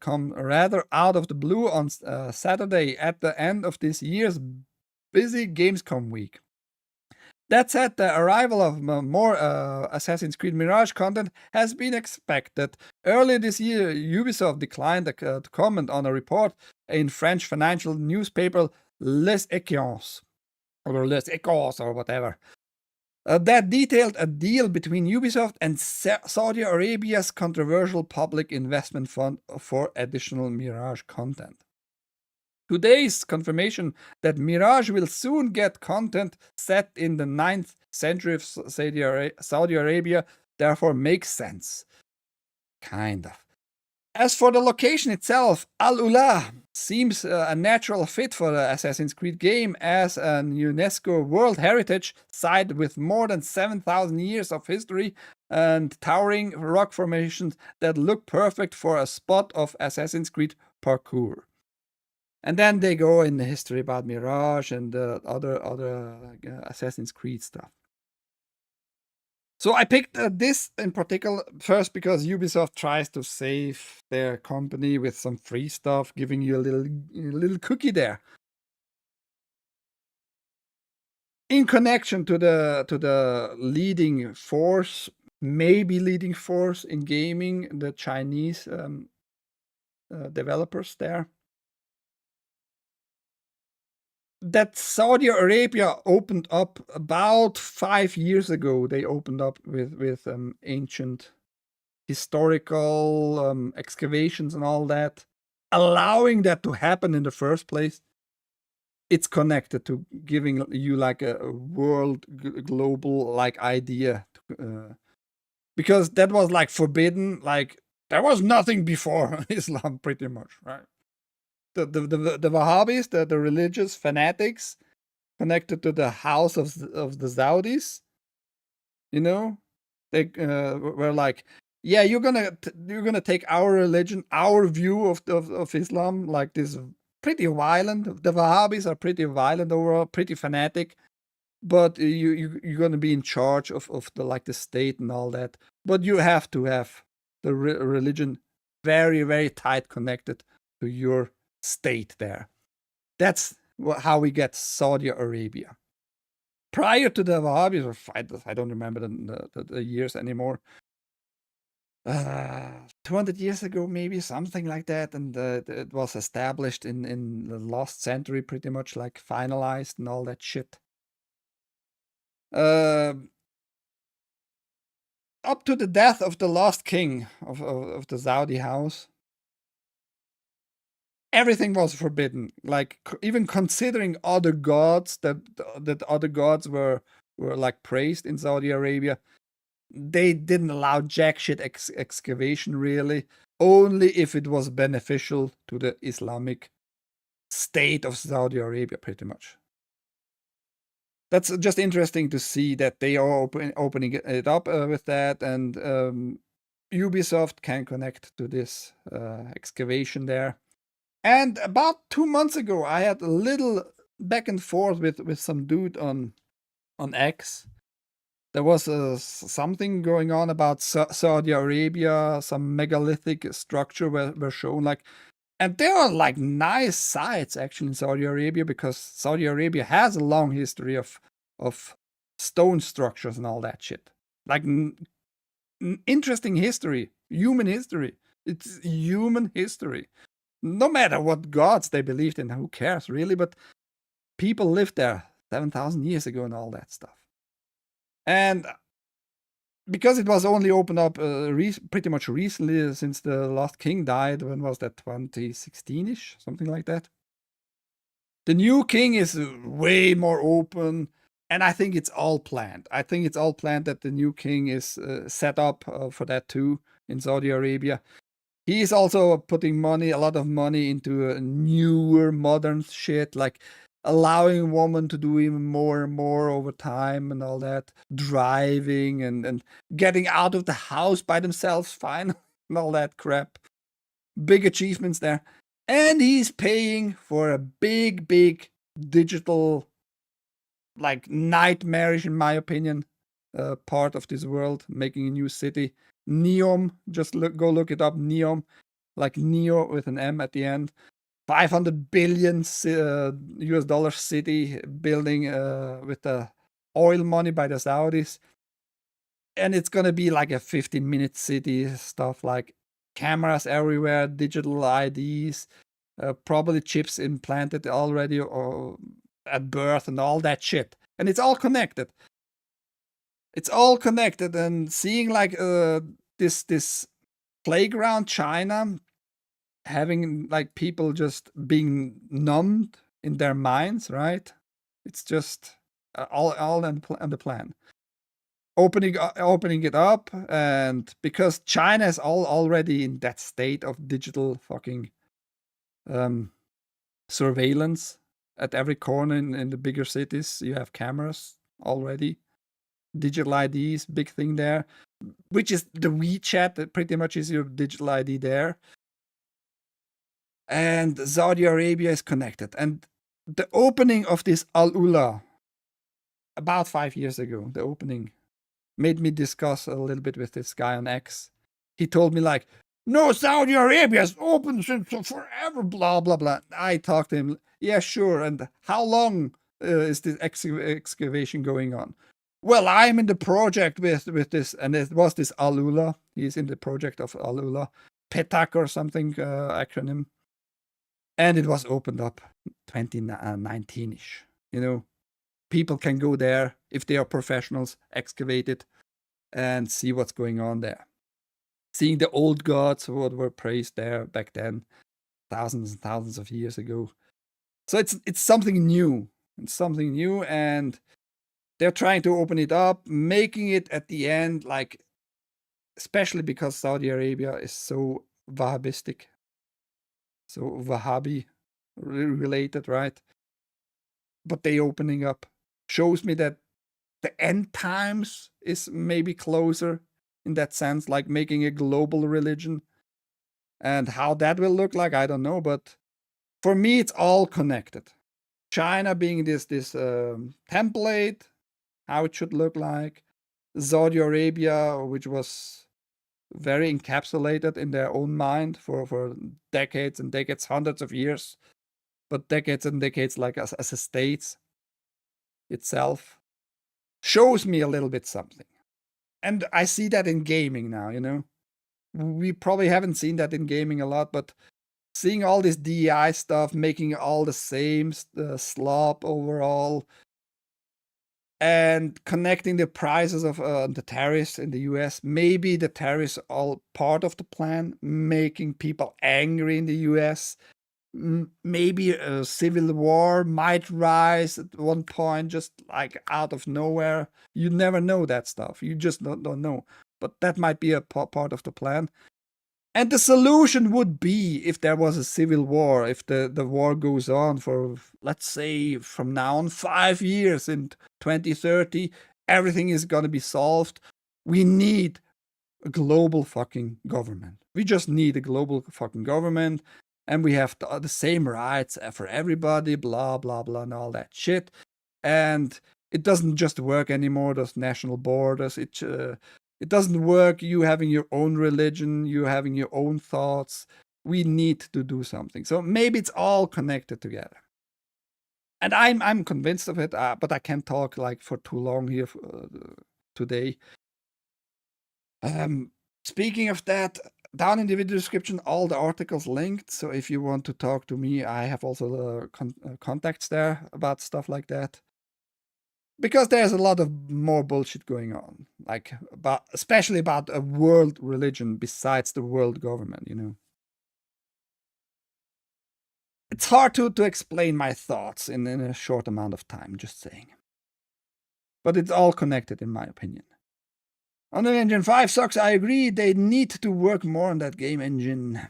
Speaker 3: come rather out of the blue on Saturday at the end of this year's busy Gamescom week. That said, the arrival of more Assassin's Creed Mirage content has been expected. Earlier this year, Ubisoft declined to comment on a report in French financial newspaper Les Echos, or whatever, that detailed a deal between Ubisoft and Saudi Arabia's controversial public investment fund for additional Mirage content. Today's confirmation that Mirage will soon get content set in the 9th century of Saudi Arabia therefore makes sense. Kind of. As for the location itself, Al-Ula seems a natural fit for the Assassin's Creed game as an UNESCO World Heritage Site with more than 7,000 years of history and towering rock formations that look perfect for a spot of Assassin's Creed parkour. And then they go in the history about Mirage and other Assassin's Creed stuff. So I picked this in particular first because Ubisoft tries to save their company with some free stuff, giving you a little cookie there. In connection to the leading force, maybe leading force in gaming, the Chinese developers there. That Saudi Arabia opened up about 5 years ago. They opened up with ancient historical excavations and all that, allowing that to happen in the first place. It's connected to giving you like a world global like idea, because that was like forbidden. Like there was nothing before Islam, pretty much, right? The Wahhabis, the religious fanatics connected to the house of the Saudis, you know, they were like, yeah, you're gonna take our religion, our view of Islam, like this pretty violent. The Wahhabis are pretty violent overall, pretty fanatic, but you're gonna be in charge of the like the state and all that. But you have to have the religion very, very tight connected to your state there. That's how we get Saudi Arabia. Prior to the Wahhabis, or I don't remember the years anymore. 200 years ago, maybe something like that, and it was established in the last century, pretty much like finalized and all that shit. Up to the death of the last king of the Saudi house, everything was forbidden. Like even considering other gods that other gods were like praised in Saudi Arabia, they didn't allow jack shit excavation really, only if it was beneficial to the Islamic state of Saudi Arabia, pretty much. That's just interesting to see that they are opening it up with that, and Ubisoft can connect to this excavation there. And about 2 months ago, I had a little back and forth with some dude on X. There was something going on about Saudi Arabia, some megalithic structure were shown, like, and there are like nice sites actually in Saudi Arabia, because Saudi Arabia has a long history of stone structures and all that shit. Like interesting history, human history. It's human history. No matter what gods they believed in, who cares really? But people lived there 7,000 years ago and all that stuff. And because it was only opened up pretty much recently, since the last king died, when was that, 2016-ish, something like that. The new king is way more open, and I think it's all planned. I think it's all planned that the new king is set up for that too in Saudi Arabia. He is also putting a lot of money into newer, modern shit, like allowing women to do even more and more over time and all that, driving and getting out of the house by themselves, fine, and all that crap. Big achievements there. And he's paying for a big, big digital, like nightmarish, in my opinion, part of this world, making a new city. Neom, just go look it up, Neom, like Neo with an M at the end. 500 billion US dollar city building with the oil money by the Saudis. And it's gonna be like a 15-minute city, stuff like cameras everywhere, digital IDs, probably chips implanted already or at birth and all that shit. And it's all connected. It's all connected, and seeing like this playground China, having like people just being numbed in their minds, right? It's just all on the plan. Opening it up, and because China is already in that state of digital fucking surveillance at every corner in the bigger cities. You have cameras already. Digital IDs, big thing there, which is the WeChat. That pretty much is your digital ID there. And Saudi Arabia is connected. And the opening of this Al Ula about 5 years ago, the opening made me discuss a little bit with this guy on X. He told me like, no, Saudi Arabia is open since forever, blah, blah, blah. I talked to him, yeah, sure. And how long is this excavation going on? Well, I'm in the project with this, and it was this Al Ula. He's in the project of Al Ula, PETAC or something acronym. And it was opened up 2019-ish, you know. People can go there if they are professionals, excavate it, and see what's going on there. Seeing the old gods who were praised there back then, thousands and thousands of years ago. So it's something new. It's something new, and they're trying to open it up, making it at the end, like, especially because Saudi Arabia is so Wahhabistic, so Wahhabi related, right? But they opening up shows me that the end times is maybe closer in that sense, like making a global religion. And how that will look like, I don't know. But for me, it's all connected. China being this template, how it should look like. Saudi Arabia, which was very encapsulated in their own mind for decades and decades, hundreds of years. But decades and decades, like as a state itself, shows me a little bit something. And I see that in gaming now, you know. We probably haven't seen that in gaming a lot, but seeing all this DEI stuff, making all the same slop overall, and connecting the prices of the tariffs in the US. Maybe the tariffs are all part of the plan, making people angry in the US. Maybe a civil war might rise at one point, just like out of nowhere. You never know that stuff. You just don't know. But that might be a part of the plan. And the solution would be, if there was a civil war, if the war goes on for, let's say, from now on 5 years, in 2030, everything is going to be solved. We need a global fucking government. We just need a global fucking government. And we have the same rights for everybody, blah, blah, blah, and all that shit. And it doesn't just work anymore, those national borders. It doesn't work, you having your own religion, you having your own thoughts. We need to do something. So maybe it's all connected together. And I'm convinced of it, but I can't talk like for too long here today. Speaking of that, down in the video description, all the articles linked. So if you want to talk to me, I have also contacts there about stuff like that. Because there's a lot of more bullshit going on, like especially about a world religion besides the world government, you know. It's hard to explain my thoughts in a short amount of time, just saying. But it's all connected, in my opinion. Unreal Engine 5 sucks, I agree. They need to work more on that game engine.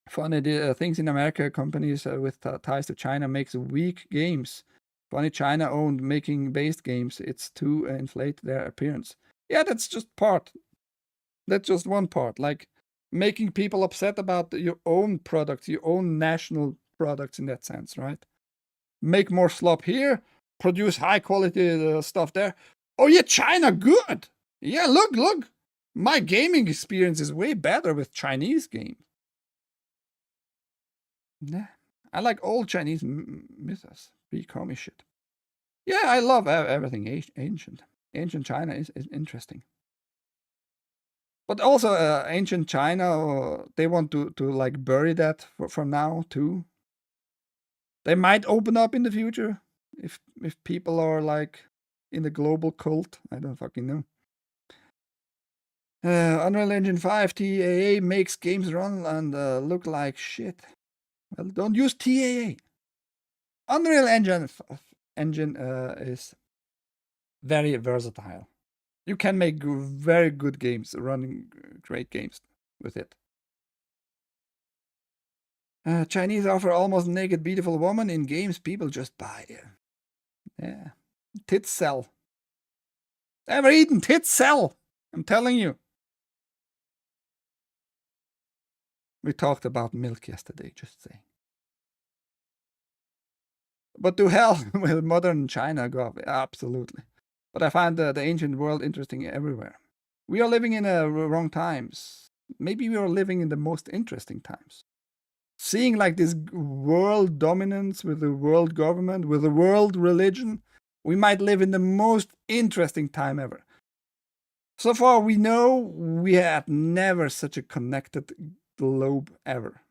Speaker 3: Funny things in America, companies with ties to China makes weak games. Funny China-owned making-based games, it's to inflate their appearance. Yeah, that's just part. That's just one part. Like, making people upset about your own products, your own national products in that sense, right? Make more slop here, produce high-quality stuff there. Oh yeah, China, good! Yeah, look! My gaming experience is way better with Chinese games. Yeah, I like old Chinese mythos. Pre-commie shit. Yeah, I love everything ancient. Ancient China is interesting. But also ancient China, they want to like bury that for now too. They might open up in the future if people are like in the global cult. I don't fucking know. Unreal Engine 5 TAA makes games run and look like shit. Well, don't use TAA. Unreal Engine is very versatile. You can make very good games, running great games with it. Chinese offer almost naked beautiful woman in games people just buy. Yeah. Tits sell. Ever eaten tits sell? I'm telling you. We talked about milk yesterday, just saying. But to hell with modern China, God, absolutely. But I find the ancient world interesting everywhere. We are living in wrong times. Maybe we are living in the most interesting times. Seeing like this world dominance with the world government, with the world religion, we might live in the most interesting time ever. So far, we know we had never such a connected globe ever.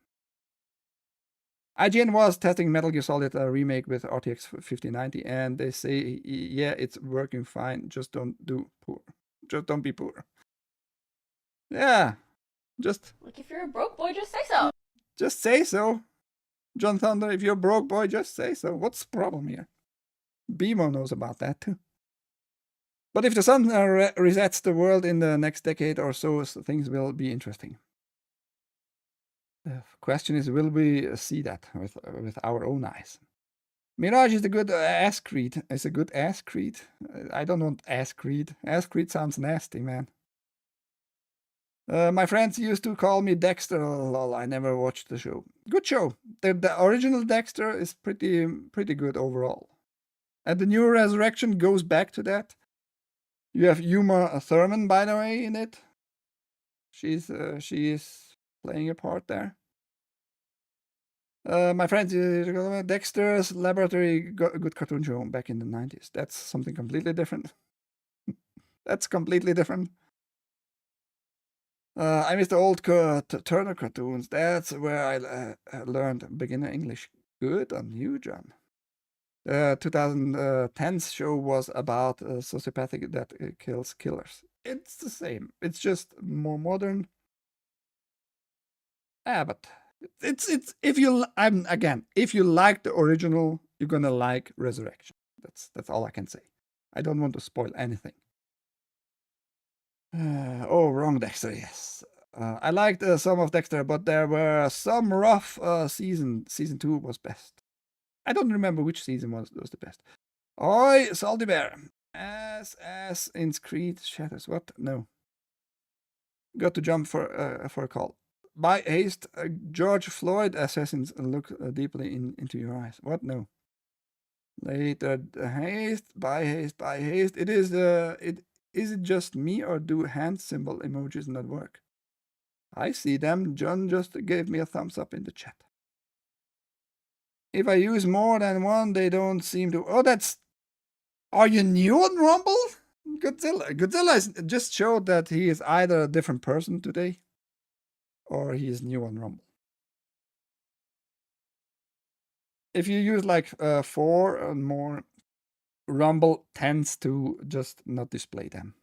Speaker 3: IGN was testing Metal Gear Solid remake with RTX 5090, and they say, yeah, it's working fine. Just don't be poor. Yeah, just.
Speaker 5: Like, if you're a broke boy, just say so.
Speaker 3: Just say so. John Thunder, if you're a broke boy, just say so. What's the problem here? BMO knows about that too. But if the sun resets the world in the next decade or so, things will be interesting. The question is, will we see that with our own eyes? Mirage is a good ass creed. It's a good ass creed. I don't want ass creed. Ass creed sounds nasty, man. My friends used to call me Dexter. Lol, I never watched the show. Good show. The original Dexter is pretty good overall. And the new Resurrection goes back to that. You have Uma Thurman, by the way, in it. She is playing a part there. My friends, Dexter's Laboratory, good cartoon show back in the 90s. That's something completely different. That's completely different. I miss the old Turner cartoons. That's where I learned beginner English. Good on you, John. 2010's show was about a sociopathic that kills killers. It's the same. It's just more modern. Yeah, but it's if you like the original, you're gonna like Resurrection. That's all I can say. I don't want to spoil anything. Oh, wrong Dexter. Yes, I liked some of Dexter, but there were some rough season. Season 2 was best. I don't remember which season was the best. Oi, Salty Bear. As in Creed Shatters. What? No. Got to jump for a call. By haste, George Floyd assassins look deeply into your eyes. What? No. Later, haste, by haste. Is it just me, or do hand symbol emojis not work? I see them. John just gave me a thumbs up in the chat. If I use more than one, they don't seem to. Oh, that's. Are you new on Rumble? Godzilla just showed that he is either a different person today, or he is new on Rumble. If you use like 4 or more, Rumble tends to just not display them.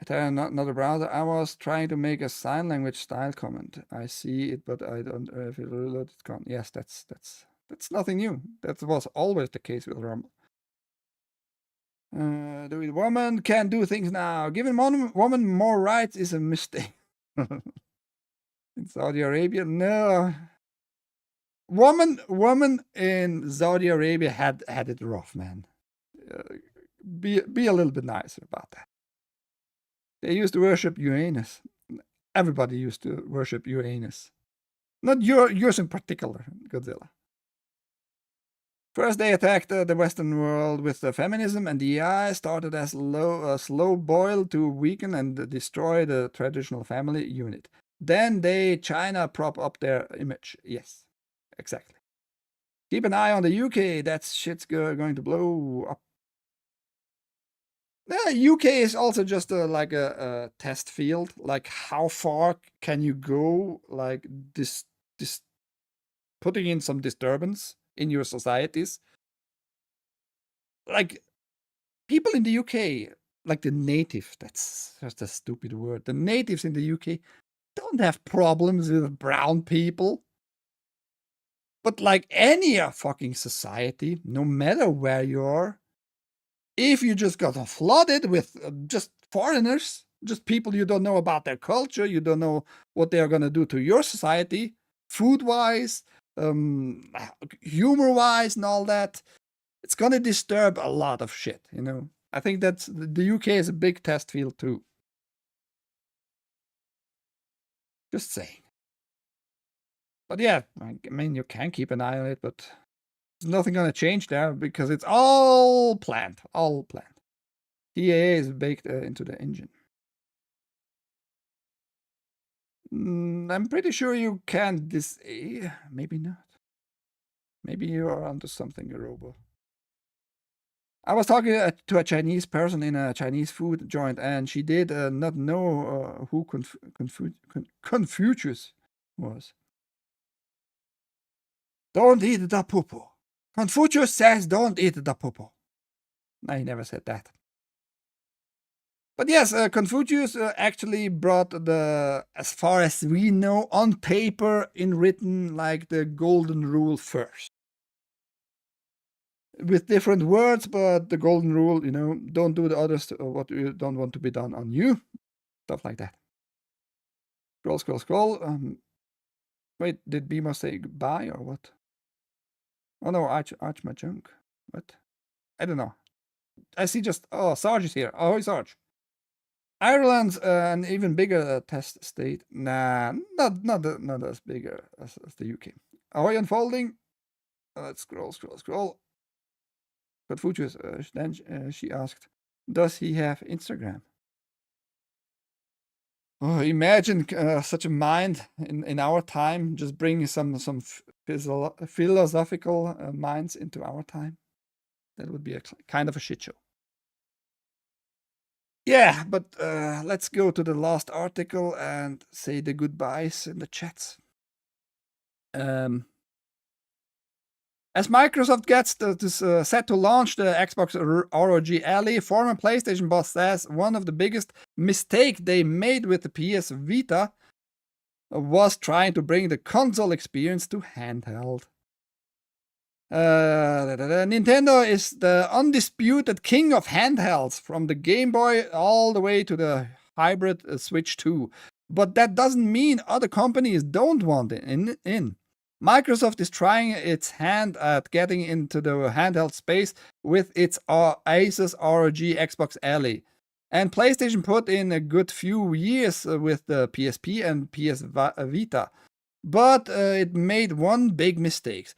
Speaker 3: I tell another browser. I was trying to make a sign language style comment. I see it, but I don't. If it reloaded, it's gone. Yes, that's nothing new. That was always the case with Rumble. The woman can do things now. Giving woman more rights is a mistake. In Saudi Arabia, no. Woman in Saudi Arabia had it rough, man. Be a little bit nicer about that. They used to worship Uranus. Everybody used to worship Uranus. Not yours in particular, Godzilla. First, they attacked the Western world with feminism and DEI, started as a slow boil to weaken and destroy the traditional family unit. Then China prop up their image. Yes, exactly. Keep an eye on the UK. That shit's going to blow up. The UK is also just like a test field. Like, how far can you go? Like this putting in some disturbance in your societies. Like, people in the UK, like the native, that's just a stupid word. The natives in the UK don't have problems with brown people. But like any fucking society, no matter where you are, if you just got flooded with just foreigners, just people you don't know about their culture, you don't know what they are going to do to your society, food-wise, humor-wise, and all that. It's gonna disturb a lot of shit, you know. I think that the UK is a big test field too. Just saying. But yeah, I mean, you can keep an eye on it, but there's nothing gonna change there because it's all planned, all planned. TAA is baked into the engine. I'm pretty sure you can maybe not. Maybe you are onto something, Robo. I was talking to a Chinese person in a Chinese food joint, and she did not know who Confucius was. Don't eat the poo-poo. Confucius says don't eat the poo-poo. No, he never said that. But yes, Confucius actually brought as far as we know, on paper, in written, like the golden rule first. With different words, but the golden rule, you know, don't do the others what you don't want to be done on you. Stuff like that. Scroll, scroll, scroll. Wait, did Bimo say goodbye or what? Oh no, Arch my junk. What? I don't know. I see just, Sarge is here. Oh, Sarge. Ireland's an even bigger test state. Nah, not as bigger as the UK. Ahoy unfolding. Let's scroll, scroll, scroll. Confucius, then she asked, does he have Instagram? Oh, imagine such a mind in our time, just bringing some philosophical minds into our time. That would be a kind of a shit show. Yeah, but let's go to the last article and say the goodbyes in the chats. As Microsoft gets set to launch the Xbox ROG Ally, former PlayStation boss says one of the biggest mistakes they made with the PS Vita was trying to bring the console experience to handheld. Nintendo is the undisputed king of handhelds, from the Game Boy all the way to the hybrid Switch 2. But that doesn't mean other companies don't want it in. Microsoft is trying its hand at getting into the handheld space with its Asus ROG Xbox Ally. And PlayStation put in a good few years with the PSP and PS Vita. But it made one big mistake.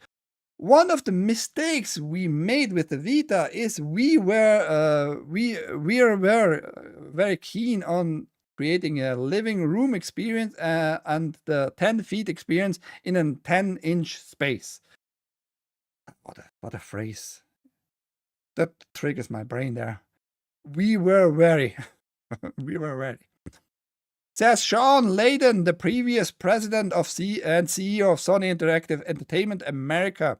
Speaker 3: One of the mistakes we made with the Vita is we were very keen on creating a living room experience and the 10 feet experience in a 10-inch space. What a phrase. That triggers my brain there. We were very. Says Sean Layden, the previous president of and CEO of Sony Interactive Entertainment America,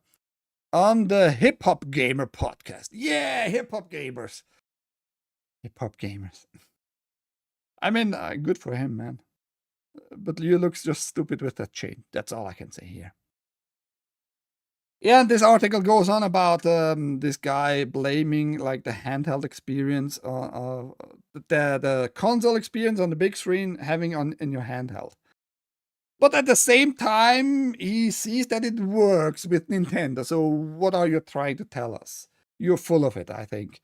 Speaker 3: on the Hip Hop Gamer podcast. Yeah, hip hop gamers. Hip hop gamers. I mean, good for him, man. But you look just stupid with that chain. That's all I can say here. Yeah, and this article goes on about this guy blaming like the handheld experience, the console experience on the big screen having in your handheld. But at the same time, he sees that it works with Nintendo. So what are you trying to tell us? You're full of it, I think.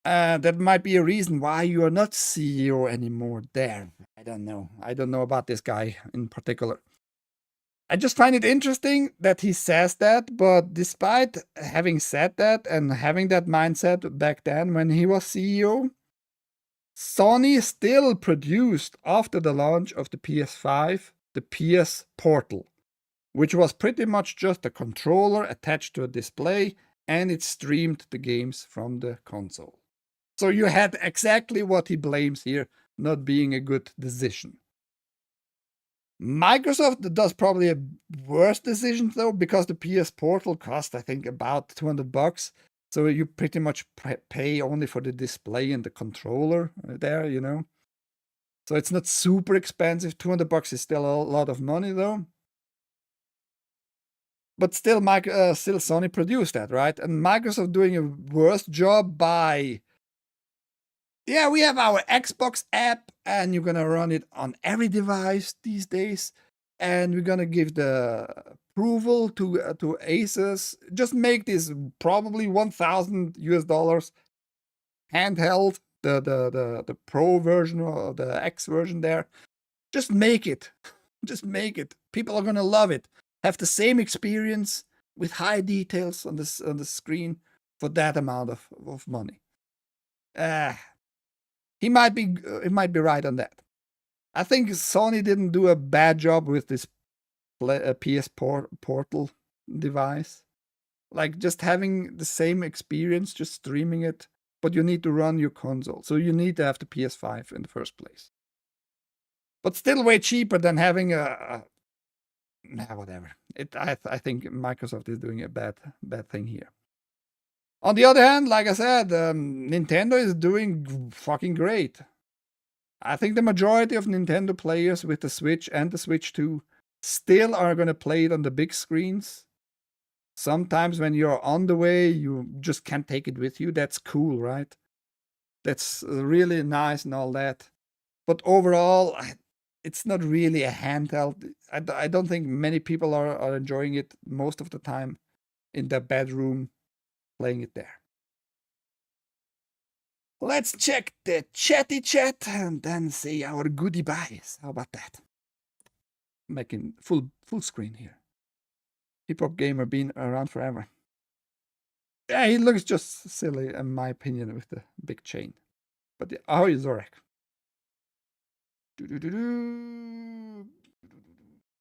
Speaker 3: That might be a reason why you are not CEO anymore there. I don't know. I don't know about this guy in particular. I just find it interesting that he says that, but despite having said that and having that mindset back then when he was CEO, Sony still produced, after the launch of the PS5, the PS Portal, which was pretty much just a controller attached to a display, and it streamed the games from the console. So you had exactly what he blames here, not being a good decision. Microsoft does probably a worse decision though, because the PS Portal cost, I think, about $200. So you pretty much pay only for the display and the controller there, you know. So it's not super expensive. $200 is still a lot of money though. But still, still Sony produced that, right? And Microsoft doing a worse job by, yeah, we have our Xbox app and you're gonna run it on every device these days. and we're gonna give the approval to Asus. Just make this probably $1,000 handheld, the Pro version or the X version there. Just make it. Just make it. People are gonna love it. Have the same experience with high details on the screen for that amount of money. He might be right on that. I think Sony didn't do a bad job with this PS Portal device. Like just having the same experience, just streaming it, but you need to run your console. So you need to have the PS5 in the first place. But still way cheaper than having whatever. I think Microsoft is doing a bad thing here. On the other hand, like I said, Nintendo is doing fucking great. I think the majority of Nintendo players with the Switch and the Switch 2 still are going to play it on the big screens. Sometimes when you're on the way, you just can't take it with you. That's cool, right? That's really nice and all that. But overall, it's not really a handheld. I don't think many people are enjoying it most of the time in their bedroom playing it there. Let's check the chatty chat and then say our goodie buys. How about that? Making full screen here. Hip Hop Gamer been around forever. Yeah, he looks just silly in my opinion with the big chain. But how is UrhG?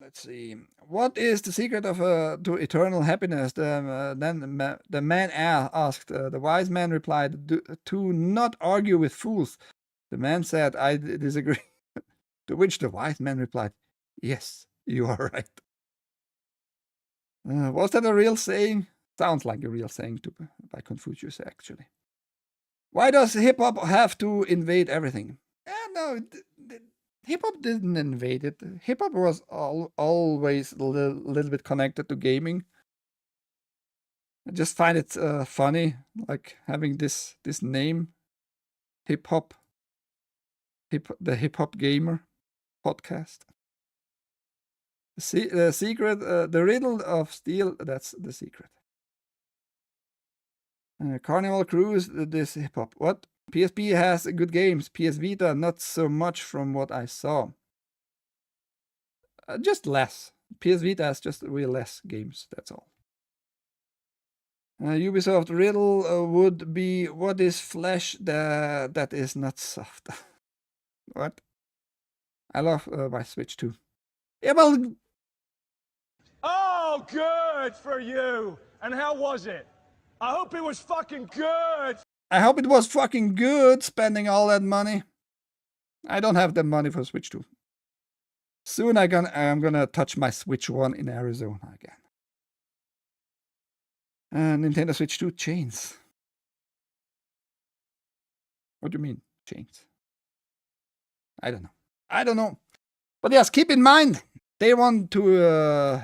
Speaker 3: Let's see. What is the secret of to eternal happiness? Then the man asked. The wise man replied, "To not argue with fools." The man said, "I disagree." To which the wise man replied, "Yes, you are right." Was that a real saying? Sounds like a real saying by Confucius, actually. Why does hip hop have to invade everything? No. Hip hop didn't invade it. Hip hop was always a little bit connected to gaming. I just find it funny, like having this name, hip hop, the Hip Hop Gamer podcast. The secret, the riddle of steel. That's the secret. Carnival Cruise. This hip hop. What? PSP has good games. PS Vita, not so much from what I saw. Just less. PS Vita has just real less games, that's all. Ubisoft riddle would be, what is flesh that is not soft? What? I love my Switch too. Yeah, well...
Speaker 1: Oh, good for you. And how was it? I hope it was fucking good.
Speaker 3: I hope it was fucking good spending all that money. I don't have the money for Switch 2. Soon I'm gonna touch my Switch 1 in Arizona again. Nintendo Switch 2 chains. What do you mean, chains? I don't know. But yes, keep in mind, they want to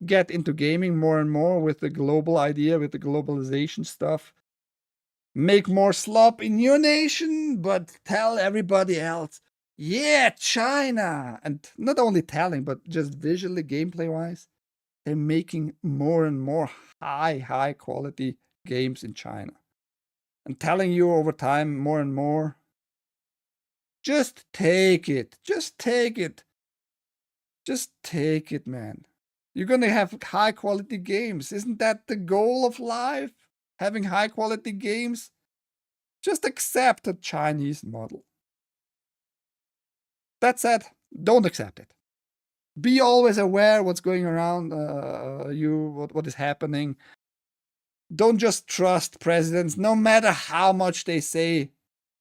Speaker 3: get into gaming more and more with the global idea, with the globalization stuff. Make more slop in your nation, but tell everybody else, yeah, China. And not only telling, but just visually, gameplay-wise, they're making more and more high quality games in China. And telling you over time more and more, just take it. Just take it. Just take it, man. You're going to have high quality games. Isn't that the goal of life? Having high quality games? Just accept the Chinese model. That said, don't accept it. Be always aware what's going around what is happening. Don't just trust presidents, no matter how much they say,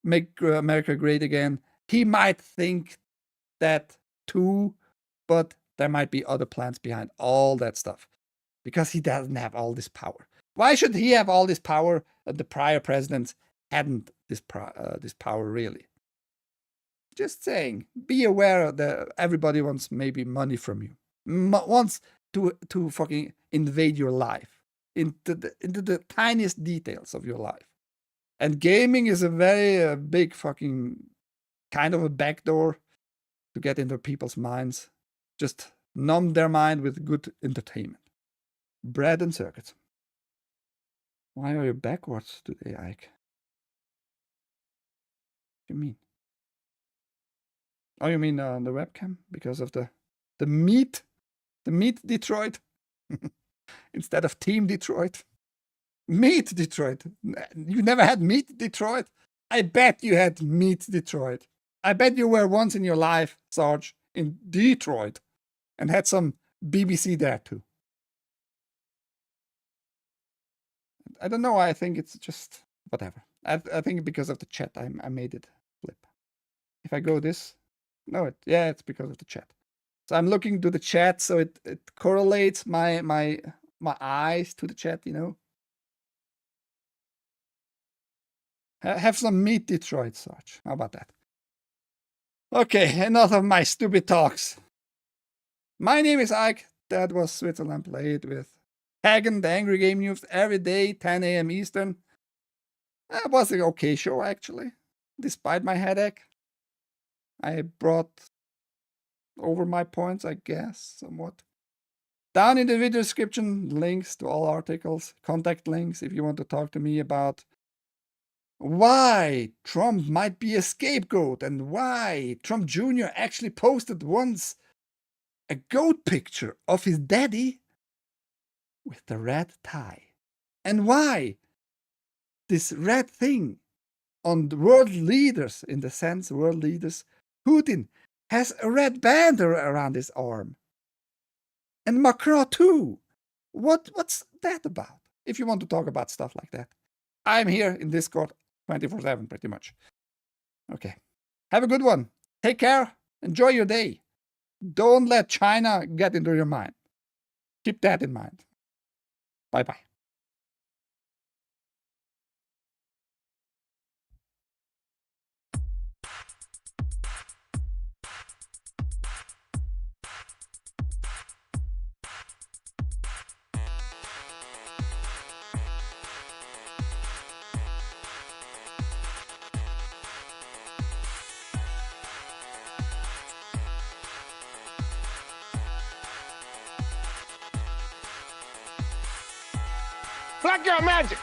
Speaker 3: make America great again. He might think that too, but there might be other plans behind all that stuff. Because he doesn't have all this power. Why should he have all this power and the prior presidents hadn't this power really? Just saying, be aware that everybody wants maybe money from you, wants to fucking invade your life into the tiniest details of your life. And gaming is a very big fucking kind of a backdoor to get into people's minds. just numb their mind with good entertainment. Bread and circuits. Why are you backwards today, Ike? What do you mean? Oh, you mean on the webcam? Because of the meat Detroit? Instead of Team Detroit? Meat Detroit. You never had meat Detroit? I bet you had meat Detroit. I bet you were once in your life, Sarge, in Detroit and had some BBC there too. I don't know. I think it's just whatever. I think because of the chat, I made it flip. If I go this, no, it's because of the chat. So I'm looking to the chat, so it correlates my eyes to the chat, you know. Have some meat, Detroit, Sarge. How about that? Okay, enough of my stupid talks. My name is Ike. That was Switzerland.playit with TAGN, the Angry Game News, every day, 10 a.m. Eastern. It was an okay show, actually, despite my headache. I brought over my points, I guess, somewhat. Down in the video description, links to all articles, contact links if you want to talk to me about why Trump might be a scapegoat and why Trump Jr. actually posted once a goat picture of his daddy with the red tie. And why this red thing on the world leaders, in the sense world leaders, Putin has a red band around his arm. And Macron too. What's that about? If you want to talk about stuff like that, I'm here in Discord 24/7 pretty much. Okay. Have a good one. Take care. Enjoy your day. Don't let China get into your mind. Keep that in mind. Bye-bye.
Speaker 1: Black girl magic.